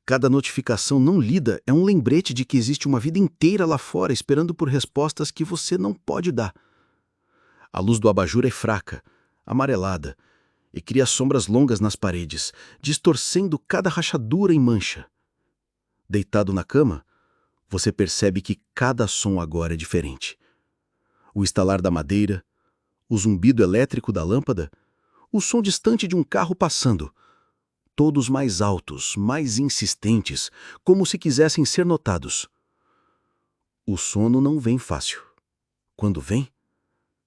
Cada notificação não lida é um lembrete de que existe uma vida inteira lá fora esperando por respostas que você não pode dar. A luz do abajur é fraca, amarelada, e cria sombras longas nas paredes, distorcendo cada rachadura em mancha. Deitado na cama, você percebe que cada som agora é diferente. O estalar da madeira, o zumbido elétrico da lâmpada, o som distante de um carro passando, todos mais altos, mais insistentes, como se quisessem ser notados. O sono não vem fácil. Quando vem,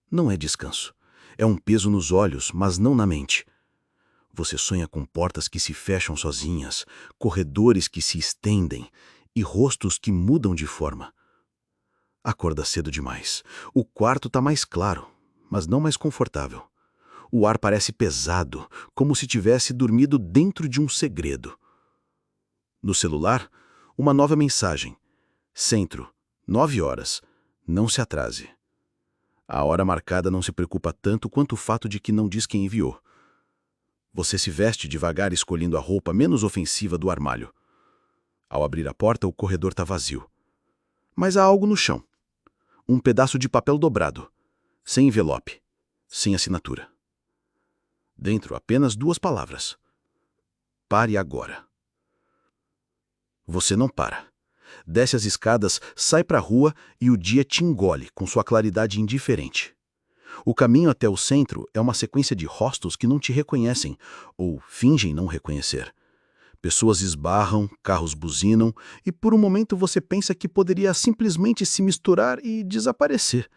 não é descanso. É um peso nos olhos, mas não na mente. Você sonha com portas que se fecham sozinhas, corredores que se estendem e rostos que mudam de forma. Acorda cedo demais. O quarto está mais claro, mas não mais confortável. O ar parece pesado, como se tivesse dormido dentro de um segredo. No celular, uma nova mensagem. Centro, 9 horas. Não se atrase. A hora marcada não se preocupa tanto quanto o fato de que não diz quem enviou. Você se veste devagar escolhendo a roupa menos ofensiva do armário. Ao abrir a porta, o corredor está vazio. Mas há algo no chão. Um pedaço de papel dobrado, sem envelope, sem assinatura. Dentro, apenas 2 palavras. Pare agora. Você não para. Desce as escadas, sai para a rua e o dia te engole com sua claridade indiferente. O caminho até o centro é uma sequência de rostos que não te reconhecem, ou fingem não reconhecer. Pessoas esbarram, carros buzinam, e por um momento você pensa que poderia simplesmente se misturar e desaparecer.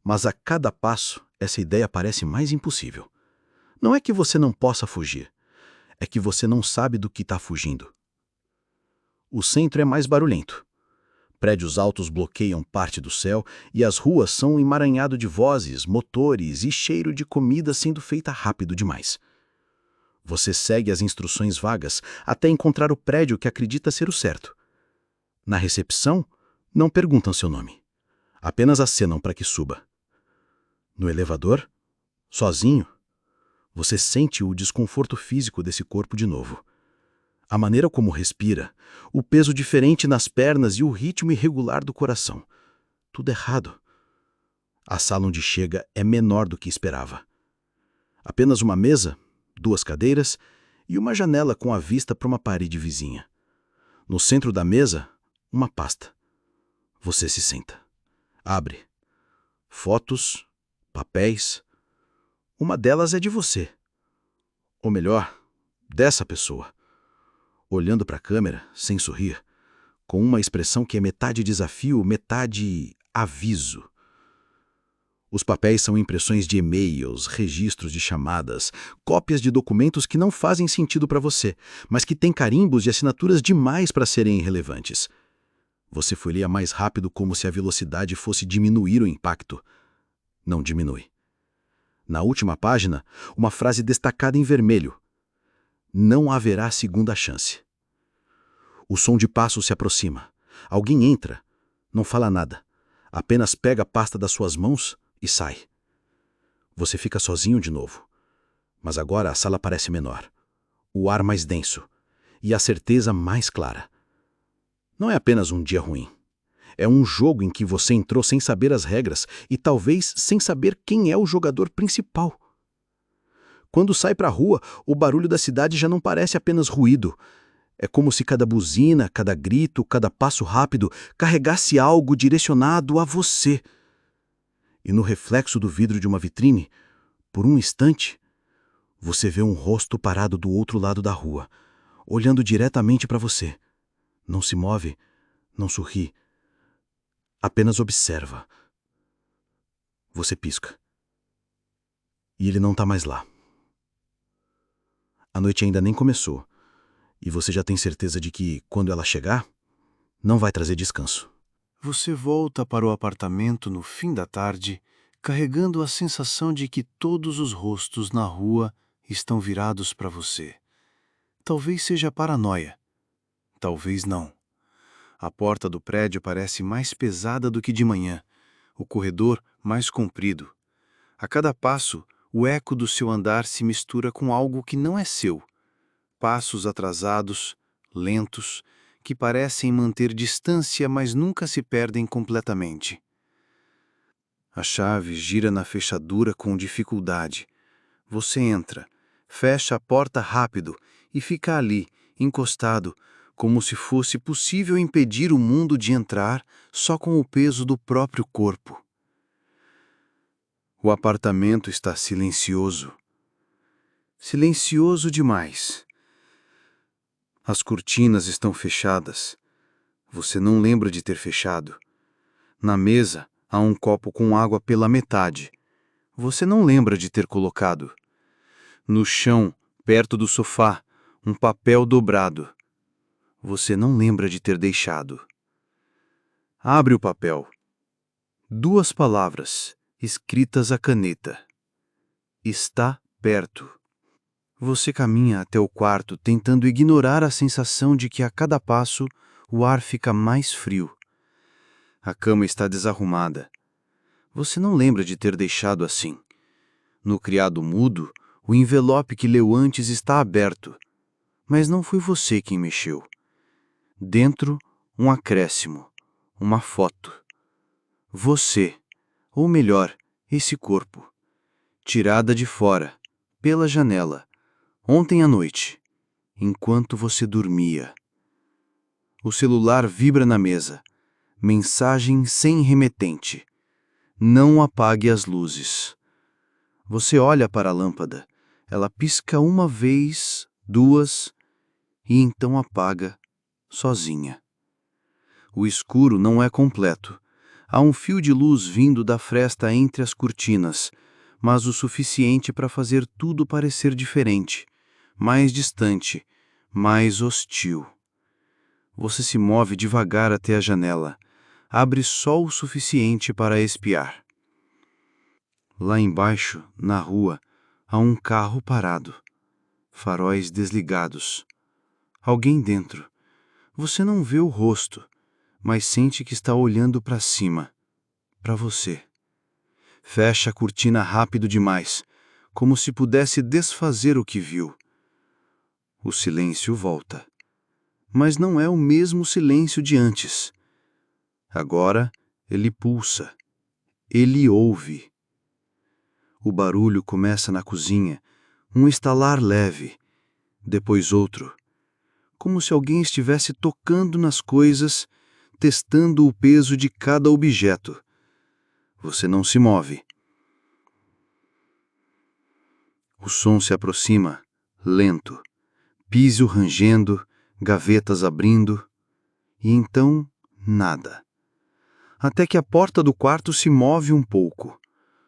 Mas a cada passo, essa ideia parece mais impossível. Não é que você não possa fugir, é que você não sabe do que está fugindo. O centro é mais barulhento. Prédios altos bloqueiam parte do céu e as ruas são um emaranhado de vozes, motores e cheiro de comida sendo feita rápido demais. Você segue as instruções vagas até encontrar o prédio que acredita ser o certo. Na recepção, não perguntam seu nome. Apenas acenam para que suba. No elevador, sozinho, você sente o desconforto físico desse corpo de novo. A maneira como respira, o peso diferente nas pernas e o ritmo irregular do coração. Tudo errado. A sala onde chega é menor do que esperava. Apenas uma mesa, 2 cadeiras e uma janela com a vista para uma parede vizinha. No centro da mesa, uma pasta. Você se senta. Abre. Fotos, papéis. Uma delas é de você. Ou melhor, dessa pessoa. Olhando para a câmera, sem sorrir, com uma expressão que é metade desafio, metade aviso. Os papéis são impressões de e-mails, registros de chamadas, cópias de documentos que não fazem sentido para você, mas que têm carimbos e assinaturas demais para serem irrelevantes. Você folheia mais rápido como se a velocidade fosse diminuir o impacto. Não diminui. Na última página, uma frase destacada em vermelho. Não haverá segunda chance. O som de passos se aproxima. Alguém entra. Não fala nada. Apenas pega a pasta das suas mãos e sai. Você fica sozinho de novo. Mas agora a sala parece menor. O ar mais denso. E a certeza mais clara. Não é apenas um dia ruim. É um jogo em que você entrou sem saber as regras e talvez sem saber quem é o jogador principal. Quando sai para a rua, o barulho da cidade já não parece apenas ruído. É como se cada buzina, cada grito, cada passo rápido carregasse algo direcionado a você. E no reflexo do vidro de uma vitrine, por um instante, você vê um rosto parado do outro lado da rua, olhando diretamente para você. Não se move, não sorri, apenas observa. Você pisca. E ele não está mais lá. A noite ainda nem começou, e você já tem certeza de que, quando ela chegar, não vai trazer descanso. Você volta para o apartamento no fim da tarde, carregando a sensação de que todos os rostos na rua estão virados para você. Talvez seja paranoia. Talvez não. A porta do prédio parece mais pesada do que de manhã, o corredor mais comprido. A cada passo, o eco do seu andar se mistura com algo que não é seu. Passos atrasados, lentos, que parecem manter distância, mas nunca se perdem completamente. A chave gira na fechadura com dificuldade. Você entra, fecha a porta rápido e fica ali, encostado, como se fosse possível impedir o mundo de entrar só com o peso do próprio corpo. O apartamento está silencioso. Silencioso demais. As cortinas estão fechadas. Você não lembra de ter fechado. Na mesa há um copo com água pela metade. Você não lembra de ter colocado. No chão, perto do sofá, um papel dobrado. Você não lembra de ter deixado. Abre o papel. 2 palavras, escritas à caneta. Está perto. Você caminha até o quarto tentando ignorar a sensação de que a cada passo o ar fica mais frio. A cama está desarrumada. Você não lembra de ter deixado assim. No criado mudo, o envelope que leu antes está aberto. Mas não foi você quem mexeu. Dentro, um acréscimo, uma foto. Você, ou melhor, esse corpo. Tirada de fora, pela janela, ontem à noite, enquanto você dormia. O celular vibra na mesa. Mensagem sem remetente. Não apague as luzes. Você olha para a lâmpada. Ela pisca 1 vez, 2, e então apaga, sozinha. O escuro não é completo. Há um fio de luz vindo da fresta entre as cortinas, mas o suficiente para fazer tudo parecer diferente, mais distante, mais hostil. Você se move devagar até a janela. Abre só o suficiente para espiar. Lá embaixo, na rua, há um carro parado. Faróis desligados. Alguém dentro. Você não vê o rosto, mas sente que está olhando para cima, para você. Fecha a cortina rápido demais, como se pudesse desfazer o que viu. O silêncio volta. Mas não é o mesmo silêncio de antes. Agora, ele pulsa. Ele ouve. O barulho começa na cozinha, um estalar leve, depois outro, como se alguém estivesse tocando nas coisas, testando o peso de cada objeto. Você não se move. O som se aproxima, lento, piso rangendo, gavetas abrindo, e então nada. Até que a porta do quarto se move um pouco,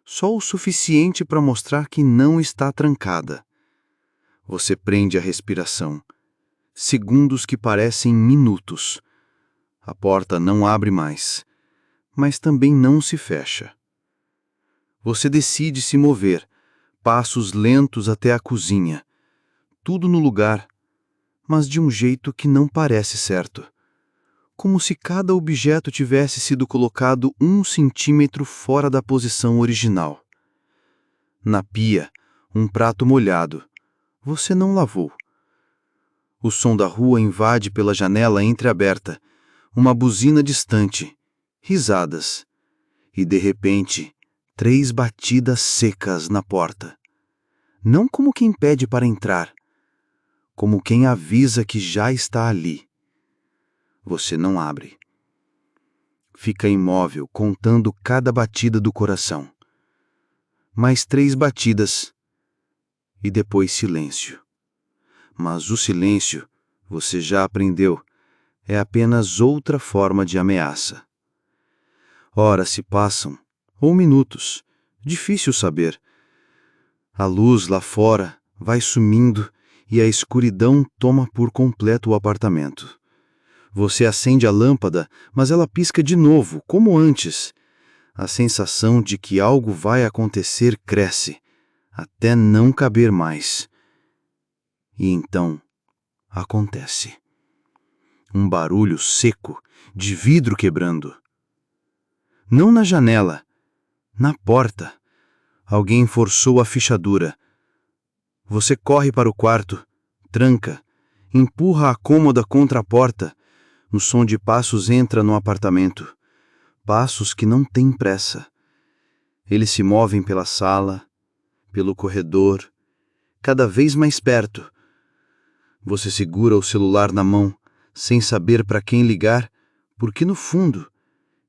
só o suficiente para mostrar que não está trancada. Você prende a respiração. Segundos que parecem minutos. A porta não abre mais, mas também não se fecha. Você decide se mover, passos lentos até a cozinha. Tudo no lugar, mas de um jeito que não parece certo. Como se cada objeto tivesse sido colocado 1 centímetro fora da posição original. Na pia, um prato molhado. Você não lavou. O som da rua invade pela janela entreaberta, uma buzina distante, risadas. E, de repente, 3 batidas secas na porta. não como quem pede para entrar, como quem avisa que já está ali. Você não abre. Fica imóvel, contando cada batida do coração. Mais 3 batidas e depois silêncio. Mas o silêncio, você já aprendeu, é apenas outra forma de ameaça. Horas se passam, ou minutos, difícil saber. A luz lá fora vai sumindo e a escuridão toma por completo o apartamento. Você acende a lâmpada, mas ela pisca de novo, como antes. A sensação de que algo vai acontecer cresce, até não caber mais. E então, acontece. Um barulho seco, de vidro quebrando. Não na janela, na porta. Alguém forçou a fechadura. Você corre para o quarto, tranca, empurra a cômoda contra a porta. O som de passos entra no apartamento. Passos que não têm pressa. Eles se movem pela sala, pelo corredor, cada vez mais perto. Você segura o celular na mão, sem saber para quem ligar, porque no fundo,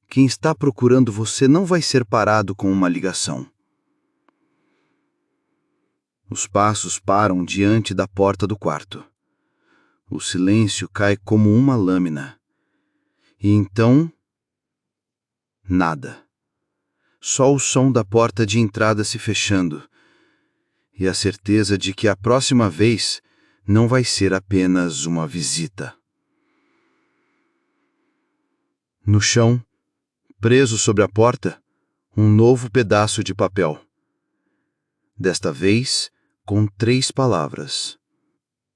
quem está procurando você não vai ser parado com uma ligação. Os passos param diante da porta do quarto. O silêncio cai como uma lâmina. E então, nada. Só o som da porta de entrada se fechando. E a certeza de que a próxima vez não vai ser apenas uma visita. No chão, preso sobre a porta, um novo pedaço de papel. Desta vez, com 3 palavras.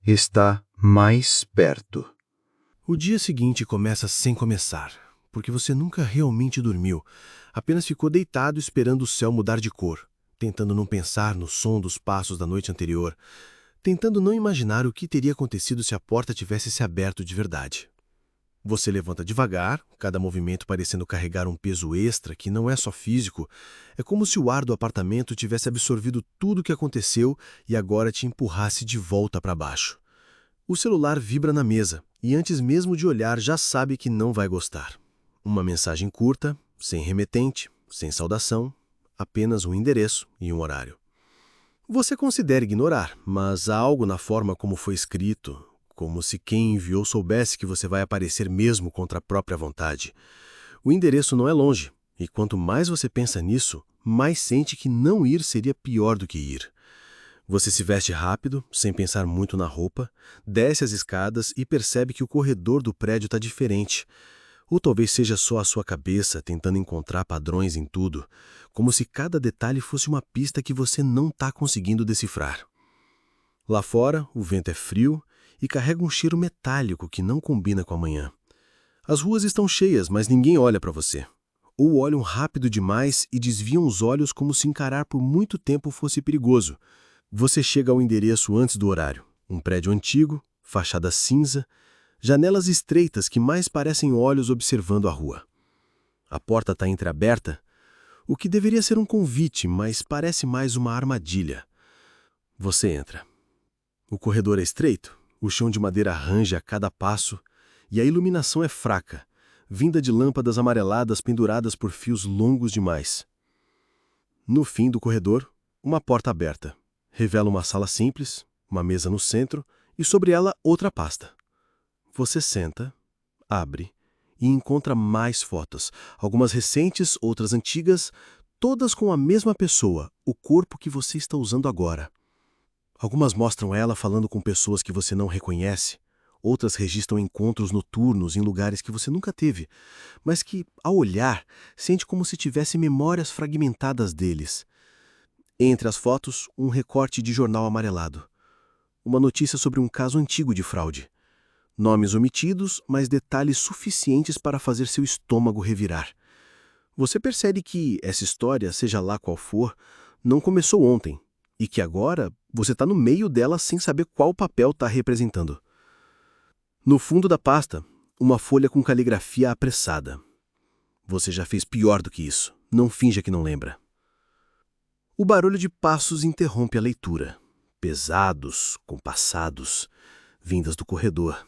Está mais perto. O dia seguinte começa sem começar, porque você nunca realmente dormiu, apenas ficou deitado esperando o céu mudar de cor, tentando não pensar no som dos passos da noite anterior, tentando não imaginar o que teria acontecido se a porta tivesse se aberto de verdade. Você levanta devagar, cada movimento parecendo carregar um peso extra que não é só físico, é como se o ar do apartamento tivesse absorvido tudo o que aconteceu e agora te empurrasse de volta para baixo. O celular vibra na mesa e antes mesmo de olhar já sabe que não vai gostar. Uma mensagem curta, sem remetente, sem saudação, apenas um endereço e um horário. Você considera ignorar, mas há algo na forma como foi escrito, como se quem enviou soubesse que você vai aparecer mesmo contra a própria vontade. O endereço não é longe, e quanto mais você pensa nisso, mais sente que não ir seria pior do que ir. Você se veste rápido, sem pensar muito na roupa, desce as escadas e percebe que o corredor do prédio está diferente. Ou talvez seja só a sua cabeça tentando encontrar padrões em tudo, como se cada detalhe fosse uma pista que você não está conseguindo decifrar. Lá fora, o vento é frio e carrega um cheiro metálico que não combina com a manhã. As ruas estão cheias, mas ninguém olha para você. Ou olham rápido demais e desviam os olhos como se encarar por muito tempo fosse perigoso. Você chega ao endereço antes do horário. Um prédio antigo, fachada cinza, janelas estreitas que mais parecem olhos observando a rua. A porta está entreaberta, o que deveria ser um convite, mas parece mais uma armadilha. Você entra. O corredor é estreito, o chão de madeira range a cada passo e a iluminação é fraca, vinda de lâmpadas amareladas penduradas por fios longos demais. No fim do corredor, uma porta aberta. Revela uma sala simples, uma mesa no centro e sobre ela outra pasta. Você senta, abre e encontra mais fotos, algumas recentes, outras antigas, todas com a mesma pessoa, o corpo que você está usando agora. Algumas mostram ela falando com pessoas que você não reconhece, outras registram encontros noturnos em lugares que você nunca teve, mas que, ao olhar, sente como se tivesse memórias fragmentadas deles. Entre as fotos, um recorte de jornal amarelado. Uma notícia sobre um caso antigo de fraude. Nomes omitidos, mas detalhes suficientes para fazer seu estômago revirar. Você percebe que essa história, seja lá qual for, não começou ontem, e que agora você está no meio dela sem saber qual papel está representando. No fundo da pasta, uma folha com caligrafia apressada. Você já fez pior do que isso, não finja que não lembra. O barulho de passos interrompe a leitura. pesados, compassados, vindas do corredor.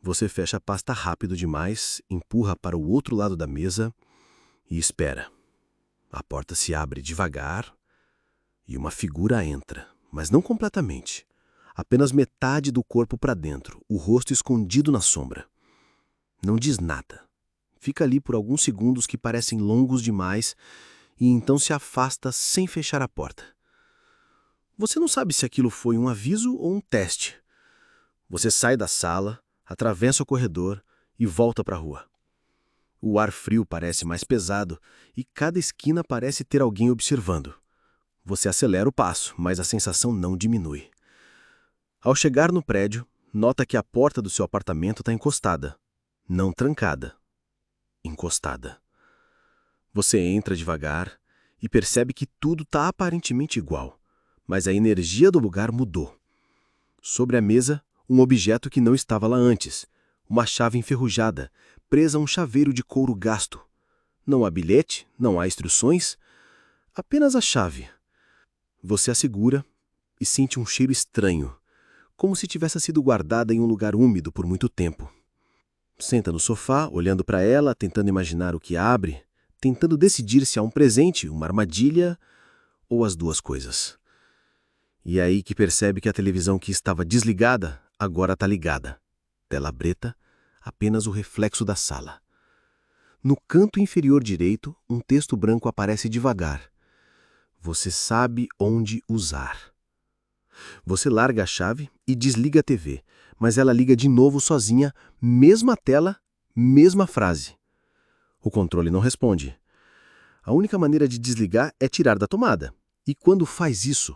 Você fecha a pasta rápido demais, empurra para o outro lado da mesa e espera. A porta se abre devagar e uma figura entra, mas não completamente. Apenas metade do corpo para dentro, o rosto escondido na sombra. Não diz nada. Fica ali por alguns segundos que parecem longos demais e então se afasta sem fechar a porta. Você não sabe se aquilo foi um aviso ou um teste. Você sai da sala, atravessa o corredor e volta para a rua. O ar frio parece mais pesado e cada esquina parece ter alguém observando. Você acelera o passo, mas a sensação não diminui. Ao chegar no prédio, nota que a porta do seu apartamento está encostada. Não trancada. Encostada. Você entra devagar e percebe que tudo está aparentemente igual, mas a energia do lugar mudou. Sobre a mesa, um objeto que não estava lá antes, uma chave enferrujada, presa a um chaveiro de couro gasto. Não há bilhete, não há instruções, apenas a chave. Você a segura e sente um cheiro estranho, como se tivesse sido guardada em um lugar úmido por muito tempo. Senta no sofá, olhando para ela, tentando imaginar o que abre, tentando decidir se há um presente, uma armadilha ou as duas coisas. E é aí que percebe que a televisão que estava desligada agora está ligada. Tela preta, apenas o reflexo da sala. No canto inferior direito, um texto branco aparece devagar. Você sabe onde usar. Você larga a chave e desliga a TV, mas ela liga de novo sozinha, mesma tela, mesma frase. O controle não responde. A única maneira de desligar é tirar da tomada. E quando faz isso,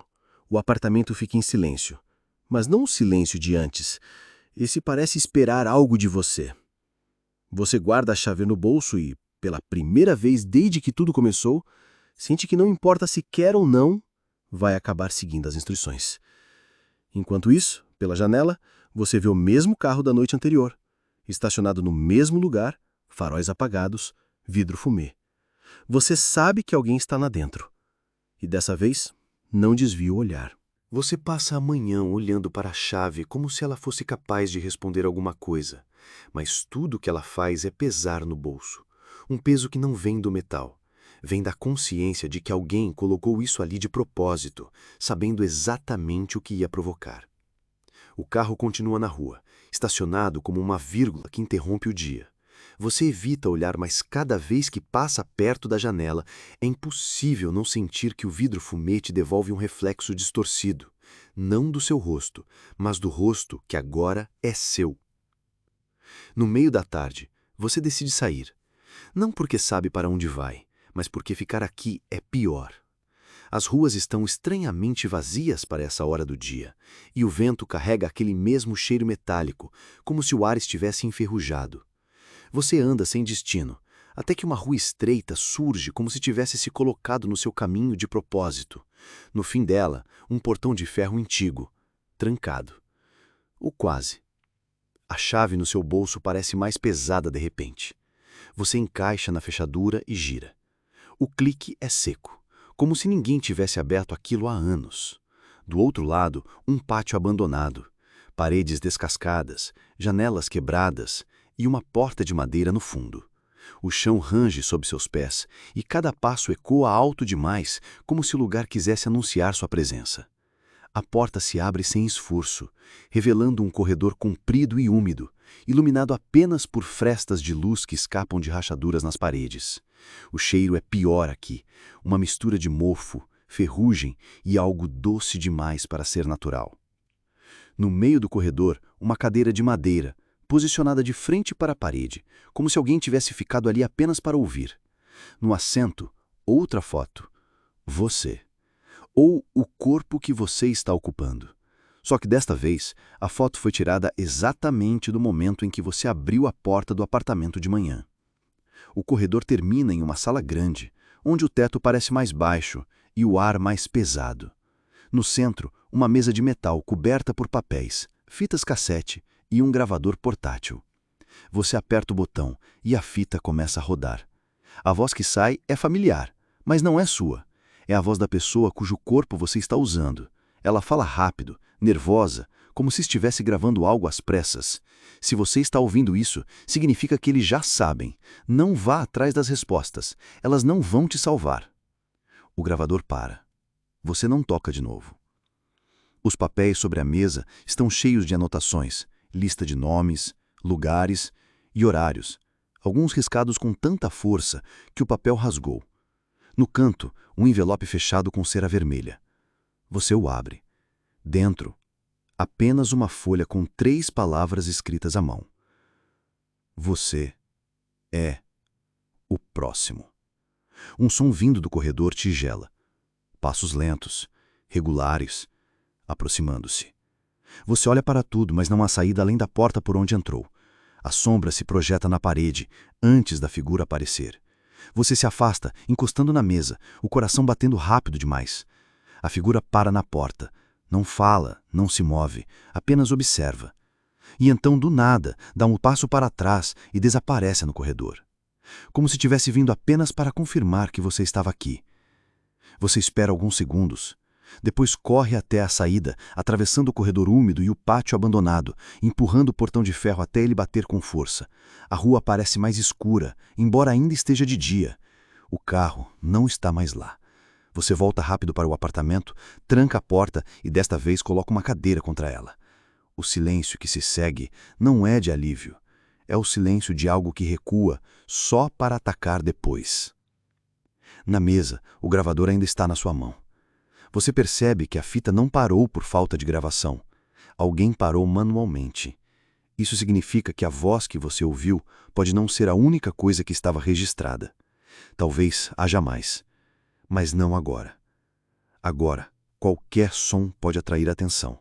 o apartamento fica em silêncio. Mas não o silêncio de antes. Esse parece esperar algo de você. Você guarda a chave no bolso e, pela primeira vez desde que tudo começou, sente que não importa se quer ou não, vai acabar seguindo as instruções. Enquanto isso, pela janela, você vê o mesmo carro da noite anterior, estacionado no mesmo lugar, faróis apagados, vidro fumê. Você sabe que alguém está lá dentro. E dessa vez, não desvia o olhar. Você passa a manhã olhando para a chave como se ela fosse capaz de responder alguma coisa, mas tudo que ela faz é pesar no bolso. Um peso que não vem do metal. Vem da consciência de que alguém colocou isso ali de propósito, sabendo exatamente o que ia provocar. O carro continua na rua, estacionado como uma vírgula que interrompe o dia. Você evita olhar, mas cada vez que passa perto da janela, é impossível não sentir que o vidro fumê te devolve um reflexo distorcido, não do seu rosto, mas do rosto que agora é seu. No meio da tarde, você decide sair. Não porque sabe para onde vai, mas porque ficar aqui é pior. As ruas estão estranhamente vazias para essa hora do dia, e o vento carrega aquele mesmo cheiro metálico, como se o ar estivesse enferrujado. Você anda sem destino, até que uma rua estreita surge como se tivesse se colocado no seu caminho de propósito. No fim dela, um portão de ferro antigo, trancado. Ou quase. A chave no seu bolso parece mais pesada de repente. Você encaixa na fechadura e gira. O clique é seco, como se ninguém tivesse aberto aquilo há anos. Do outro lado, um pátio abandonado, paredes descascadas, janelas quebradas e uma porta de madeira no fundo. O chão range sob seus pés e cada passo ecoa alto demais, como se o lugar quisesse anunciar sua presença. A porta se abre sem esforço, revelando um corredor comprido e úmido, iluminado apenas por frestas de luz que escapam de rachaduras nas paredes. O cheiro é pior aqui, uma mistura de mofo, ferrugem e algo doce demais para ser natural. No meio do corredor, uma cadeira de madeira, posicionada de frente para a parede, como se alguém tivesse ficado ali apenas para ouvir. No assento, outra foto. Você. Ou o corpo que você está ocupando. Só que desta vez, a foto foi tirada exatamente no momento em que você abriu a porta do apartamento de manhã. O corredor termina em uma sala grande, onde o teto parece mais baixo e o ar mais pesado. No centro, uma mesa de metal coberta por papéis, fitas cassete e um gravador portátil. Você aperta o botão e a fita começa a rodar. A voz que sai é familiar, mas não é sua. É a voz da pessoa cujo corpo você está usando. Ela fala rápido, nervosa, como se estivesse gravando algo às pressas. Se você está ouvindo isso, significa que eles já sabem. Não vá atrás das respostas. Elas não vão te salvar. O gravador para. Você não toca de novo. Os papéis sobre a mesa estão cheios de anotações, lista de nomes, lugares e horários, alguns riscados com tanta força que o papel rasgou. No canto, um envelope fechado com cera vermelha. Você o abre. Dentro, apenas uma folha com 3 palavras escritas à mão. Você é o próximo. Um som vindo do corredor te gela. Passos lentos, regulares, aproximando-se. Você olha para tudo, mas não há saída além da porta por onde entrou. A sombra se projeta na parede, antes da figura aparecer. Você se afasta, encostando na mesa, o coração batendo rápido demais. A figura para na porta. Não fala, não se move, apenas observa. E então, do nada, dá um passo para trás e desaparece no corredor. Como se tivesse vindo apenas para confirmar que você estava aqui. Você espera alguns segundos. Depois corre até a saída, atravessando o corredor úmido e o pátio abandonado, empurrando o portão de ferro até ele bater com força. A rua parece mais escura, embora ainda esteja de dia. O carro não está mais lá. Você volta rápido para o apartamento, tranca a porta e desta vez coloca uma cadeira contra ela. O silêncio que se segue não é de alívio. É o silêncio de algo que recua só para atacar depois. Na mesa, o gravador ainda está na sua mão. Você percebe que a fita não parou por falta de gravação. Alguém parou manualmente. Isso significa que a voz que você ouviu pode não ser a única coisa que estava registrada. Talvez haja mais. Mas não agora. Agora, qualquer som pode atrair atenção.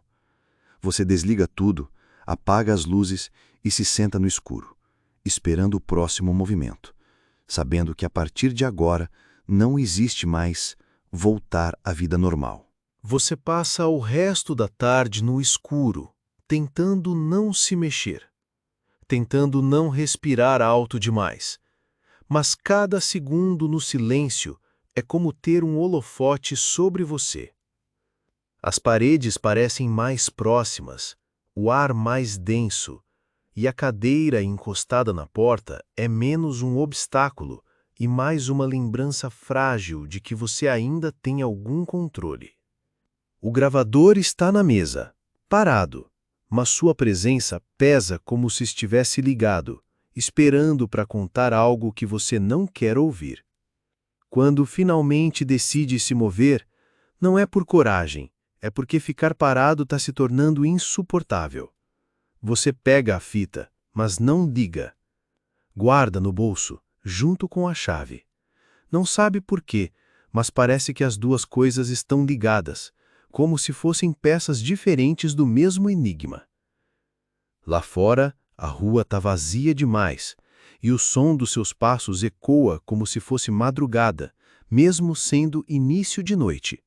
Você desliga tudo, apaga as luzes e se senta no escuro, esperando o próximo movimento, sabendo que a partir de agora não existe mais voltar à vida normal. Você passa o resto da tarde no escuro, tentando não se mexer, tentando não respirar alto demais. Mas cada segundo no silêncio é como ter um holofote sobre você. As paredes parecem mais próximas, o ar mais denso, e a cadeira encostada na porta é menos um obstáculo e mais uma lembrança frágil de que você ainda tem algum controle. O gravador está na mesa, parado, mas sua presença pesa como se estivesse ligado, esperando para contar algo que você não quer ouvir. Quando finalmente decide se mover, não é por coragem, é porque ficar parado está se tornando insuportável. Você pega a fita, mas não liga. Guarda no bolso, junto com a chave. Não sabe por quê, mas parece que as duas coisas estão ligadas, como se fossem peças diferentes do mesmo enigma. Lá fora, a rua está vazia demais, e o som dos seus passos ecoa como se fosse madrugada, mesmo sendo início de noite.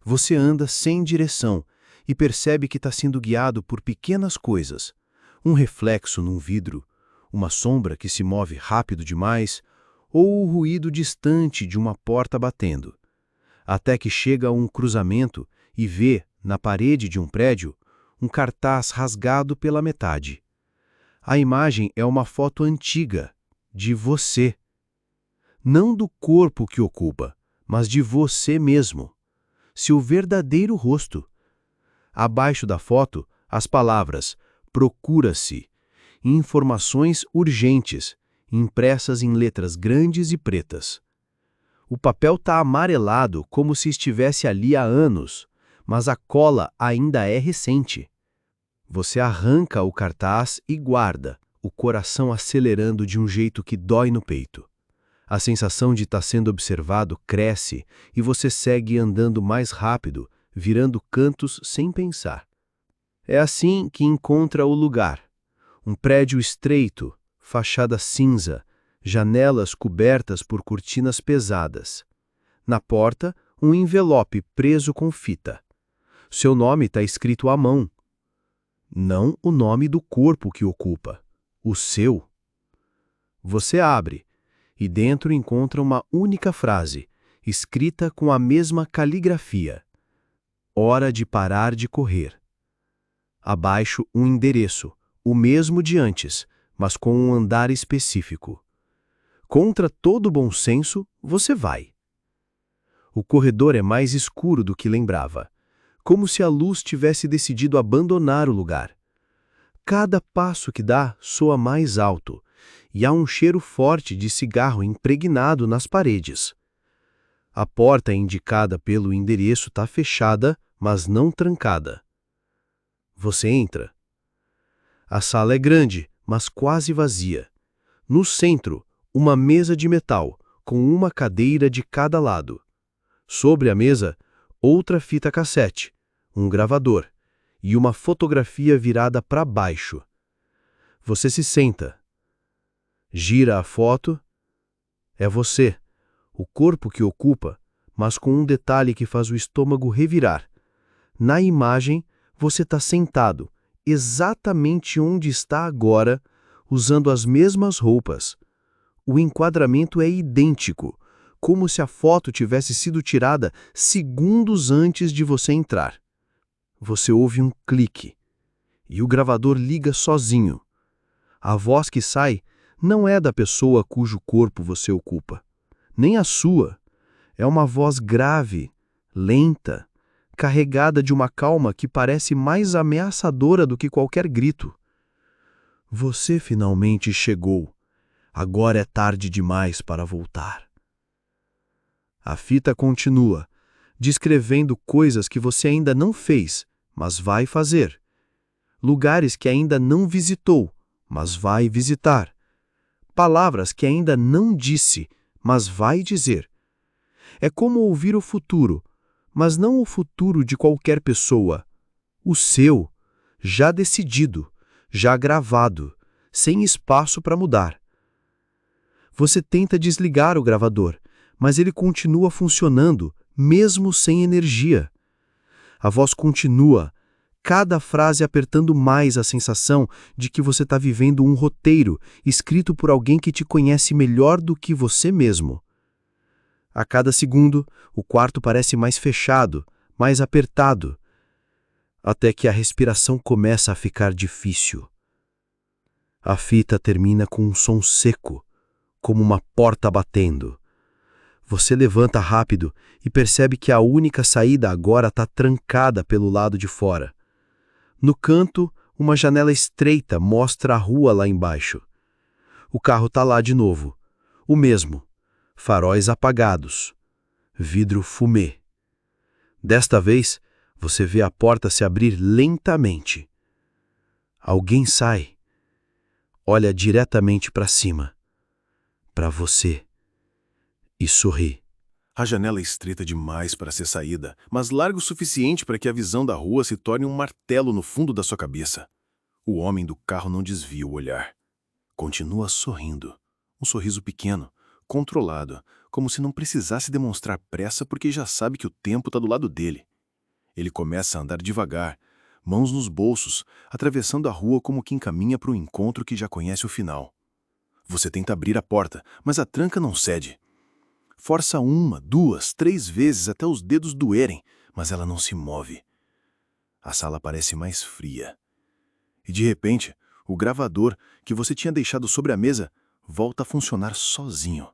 Você anda sem direção e percebe que está sendo guiado por pequenas coisas, um reflexo num vidro, uma sombra que se move rápido demais, ou o ruído distante de uma porta batendo. Até que chega a um cruzamento e vê, na parede de um prédio, um cartaz rasgado pela metade. A imagem é uma foto antiga, de você. Não do corpo que ocupa, mas de você mesmo. Seu verdadeiro rosto. Abaixo da foto, as palavras "procura-se" e informações urgentes, impressas em letras grandes e pretas. O papel está amarelado como se estivesse ali há anos, mas a cola ainda é recente. Você arranca o cartaz e guarda, o coração acelerando de um jeito que dói no peito. A sensação de estar sendo observado cresce e você segue andando mais rápido, virando cantos sem pensar. É assim que encontra o lugar. Um prédio estreito, fachada cinza, janelas cobertas por cortinas pesadas. Na porta, um envelope preso com fita. Seu nome está escrito à mão. Não o nome do corpo que ocupa, o seu. Você abre, e dentro encontra uma única frase, escrita com a mesma caligrafia. Hora de parar de correr. Abaixo um endereço, o mesmo de antes, mas com um andar específico. Contra todo bom senso, você vai. O corredor é mais escuro do que lembrava, como se a luz tivesse decidido abandonar o lugar. Cada passo que dá soa mais alto, e há um cheiro forte de cigarro impregnado nas paredes. A porta indicada pelo endereço está fechada, mas não trancada. Você entra. A sala é grande, mas quase vazia. No centro, uma mesa de metal, com uma cadeira de cada lado. Sobre a mesa, outra fita cassete, um gravador e uma fotografia virada para baixo. Você se senta. Gira a foto. É você, o corpo que ocupa, mas com um detalhe que faz o estômago revirar. Na imagem, você está sentado, exatamente onde está agora, usando as mesmas roupas. O enquadramento é idêntico, como se a foto tivesse sido tirada segundos antes de você entrar. Você ouve um clique, e o gravador liga sozinho. A voz que sai não é da pessoa cujo corpo você ocupa, nem a sua. É uma voz grave, lenta, carregada de uma calma que parece mais ameaçadora do que qualquer grito. Você finalmente chegou. Agora é tarde demais para voltar. A fita continua, descrevendo coisas que você ainda não fez, mas vai fazer. Lugares que ainda não visitou, mas vai visitar. Palavras que ainda não disse, mas vai dizer. É como ouvir o futuro, mas não o futuro de qualquer pessoa. O seu, já decidido, já gravado, sem espaço para mudar. Você tenta desligar o gravador, mas ele continua funcionando, mesmo sem energia. A voz continua, cada frase apertando mais a sensação de que você está vivendo um roteiro escrito por alguém que te conhece melhor do que você mesmo. A cada segundo, o quarto parece mais fechado, mais apertado, até que a respiração começa a ficar difícil. A fita termina com um som seco, como uma porta batendo. Você levanta rápido e percebe que a única saída agora está trancada pelo lado de fora. No canto, uma janela estreita mostra a rua lá embaixo. O carro está lá de novo, o mesmo, faróis apagados, vidro fumê. Desta vez, você vê a porta se abrir lentamente. Alguém sai, olha diretamente para cima, para você, e sorri. A janela é estreita demais para ser saída, mas larga o suficiente para que a visão da rua se torne um martelo no fundo da sua cabeça. O homem do carro não desvia o olhar. Continua sorrindo. Um sorriso pequeno, controlado, como se não precisasse demonstrar pressa porque já sabe que o tempo está do lado dele. Ele começa a andar devagar, mãos nos bolsos, atravessando a rua como quem caminha para um encontro que já conhece o final. Você tenta abrir a porta, mas a tranca não cede. Força 1, 2, 3 vezes até os dedos doerem, mas ela não se move. A sala parece mais fria. E de repente, o gravador que você tinha deixado sobre a mesa volta a funcionar sozinho.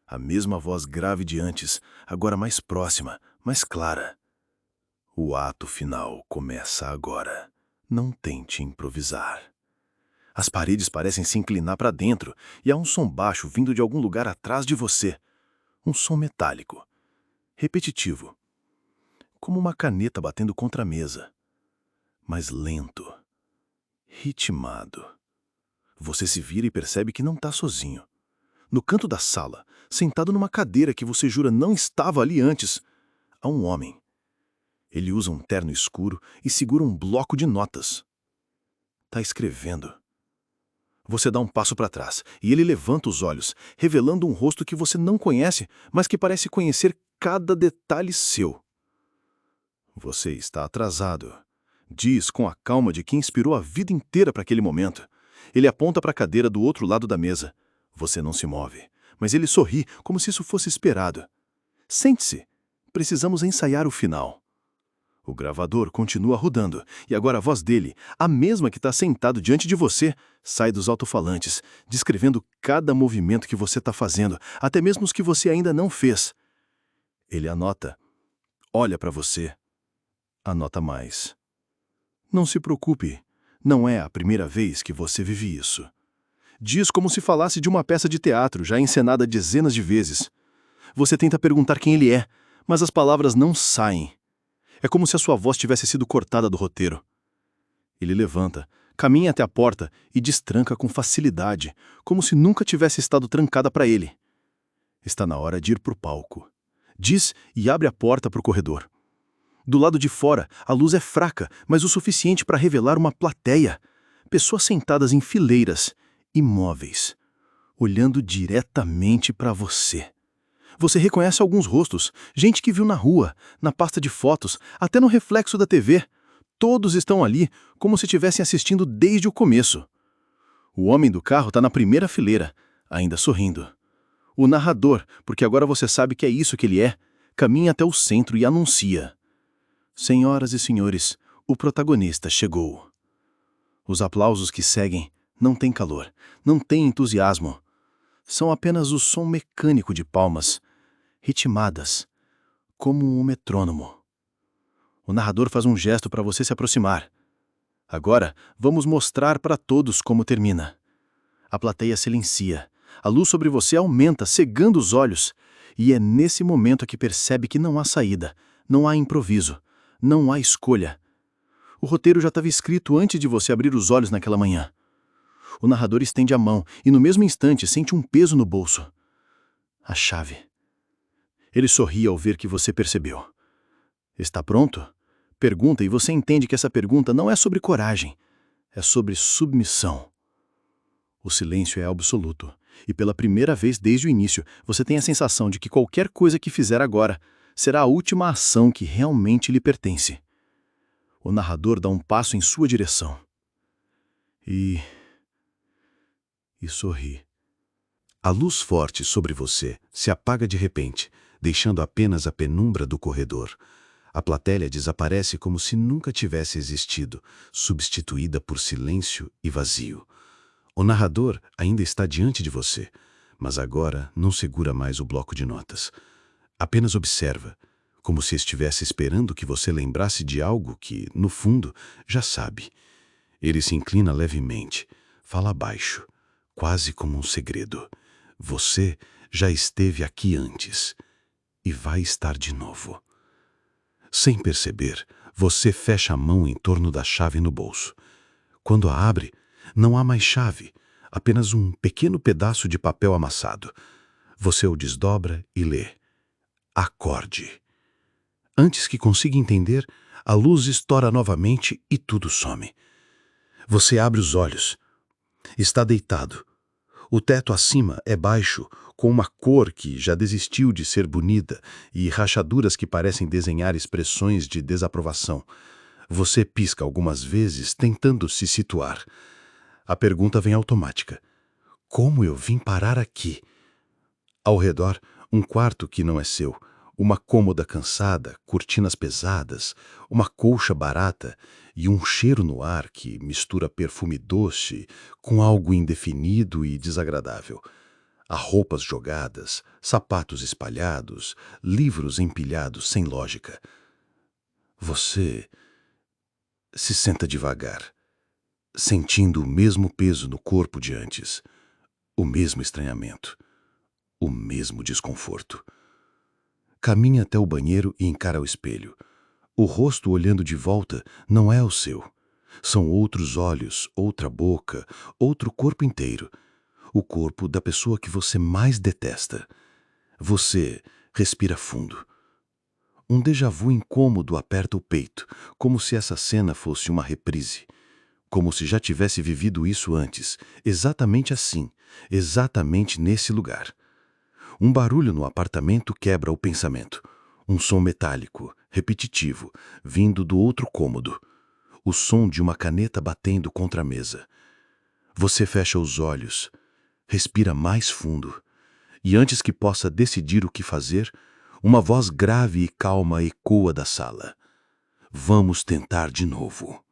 A mesma voz grave de antes, agora mais próxima, mais clara. O ato final começa agora. Não tente improvisar. As paredes parecem se inclinar para dentro e há um som baixo vindo de algum lugar atrás de você. Um som metálico, repetitivo, como uma caneta batendo contra a mesa, mas lento, ritmado. Você se vira e percebe que não está sozinho. No canto da sala, sentado numa cadeira que você jura não estava ali antes, há um homem. Ele usa um terno escuro e segura um bloco de notas. Está escrevendo. Você dá um passo para trás e ele levanta os olhos, revelando um rosto que você não conhece, mas que parece conhecer cada detalhe seu. Você está atrasado, diz com a calma de quem inspirou a vida inteira para aquele momento. Ele aponta para a cadeira do outro lado da mesa. Você não se move, mas ele sorri como se isso fosse esperado. Sente-se. Precisamos ensaiar o final. O gravador continua rodando, e agora a voz dele, a mesma que está sentado diante de você, sai dos alto-falantes, descrevendo cada movimento que você está fazendo, até mesmo os que você ainda não fez. Ele anota, olha para você, anota mais. Não se preocupe, não é a primeira vez que você vive isso. Diz como se falasse de uma peça de teatro já encenada dezenas de vezes. Você tenta perguntar quem ele é, mas as palavras não saem. É como se a sua voz tivesse sido cortada do roteiro. Ele levanta, caminha até a porta e destranca com facilidade, como se nunca tivesse estado trancada para ele. Está na hora de ir para o palco. Diz e abre a porta para o corredor. Do lado de fora, a luz é fraca, mas o suficiente para revelar uma plateia. Pessoas sentadas em fileiras, imóveis, olhando diretamente para você. Você reconhece alguns rostos, gente que viu na rua, na pasta de fotos, até no reflexo da TV. Todos estão ali, como se estivessem assistindo desde o começo. O homem do carro está na primeira fileira, ainda sorrindo. O narrador, porque agora você sabe que é isso que ele é, caminha até o centro e anuncia. Senhoras e senhores, o protagonista chegou. Os aplausos que seguem não têm calor, não têm entusiasmo. São apenas o som mecânico de palmas, ritmadas, como um metrônomo. O narrador faz um gesto para você se aproximar. Agora, vamos mostrar para todos como termina. A plateia silencia. A luz sobre você aumenta, cegando os olhos. E é nesse momento que percebe que não há saída, não há improviso, não há escolha. O roteiro já estava escrito antes de você abrir os olhos naquela manhã. O narrador estende a mão e, no mesmo instante, sente um peso no bolso. A chave. Ele sorri ao ver que você percebeu. Está pronto? Pergunta, e você entende que essa pergunta não é sobre coragem, é sobre submissão. O silêncio é absoluto, e pela primeira vez desde o início, você tem a sensação de que qualquer coisa que fizer agora será a última ação que realmente lhe pertence. O narrador dá um passo em sua direção. E sorri. A luz forte sobre você se apaga de repente, deixando apenas a penumbra do corredor. A plateia desaparece como se nunca tivesse existido, substituída por silêncio e vazio. O narrador ainda está diante de você, mas agora não segura mais o bloco de notas. Apenas observa, como se estivesse esperando que você lembrasse de algo que, no fundo, já sabe. Ele se inclina levemente, fala baixo, quase como um segredo. Você já esteve aqui antes e vai estar de novo. Sem perceber, você fecha a mão em torno da chave no bolso. Quando a abre, não há mais chave, apenas um pequeno pedaço de papel amassado. Você o desdobra e lê. Acorde. Antes que consiga entender, a luz estoura novamente e tudo some. Você abre os olhos. Está deitado. O teto acima é baixo, com uma cor que já desistiu de ser bonita e rachaduras que parecem desenhar expressões de desaprovação. Você pisca algumas vezes, tentando se situar. A pergunta vem automática. Como eu vim parar aqui? Ao redor, um quarto que não é seu, uma cômoda cansada, cortinas pesadas, uma colcha barata e um cheiro no ar que mistura perfume doce com algo indefinido e desagradável. Há roupas jogadas, sapatos espalhados, livros empilhados sem lógica. Você se senta devagar, sentindo o mesmo peso no corpo de antes, o mesmo estranhamento, o mesmo desconforto. Caminha até o banheiro e encara o espelho. O rosto olhando de volta não é o seu. São outros olhos, outra boca, outro corpo inteiro. O corpo da pessoa que você mais detesta. Você respira fundo. Um déjà-vu incômodo aperta o peito, como se essa cena fosse uma reprise. Como se já tivesse vivido isso antes, exatamente assim, exatamente nesse lugar. Um barulho no apartamento quebra o pensamento. Um som metálico, repetitivo, vindo do outro cômodo. O som de uma caneta batendo contra a mesa. Você fecha os olhos, respira mais fundo, e antes que possa decidir o que fazer, uma voz grave e calma ecoa da sala. Vamos tentar de novo.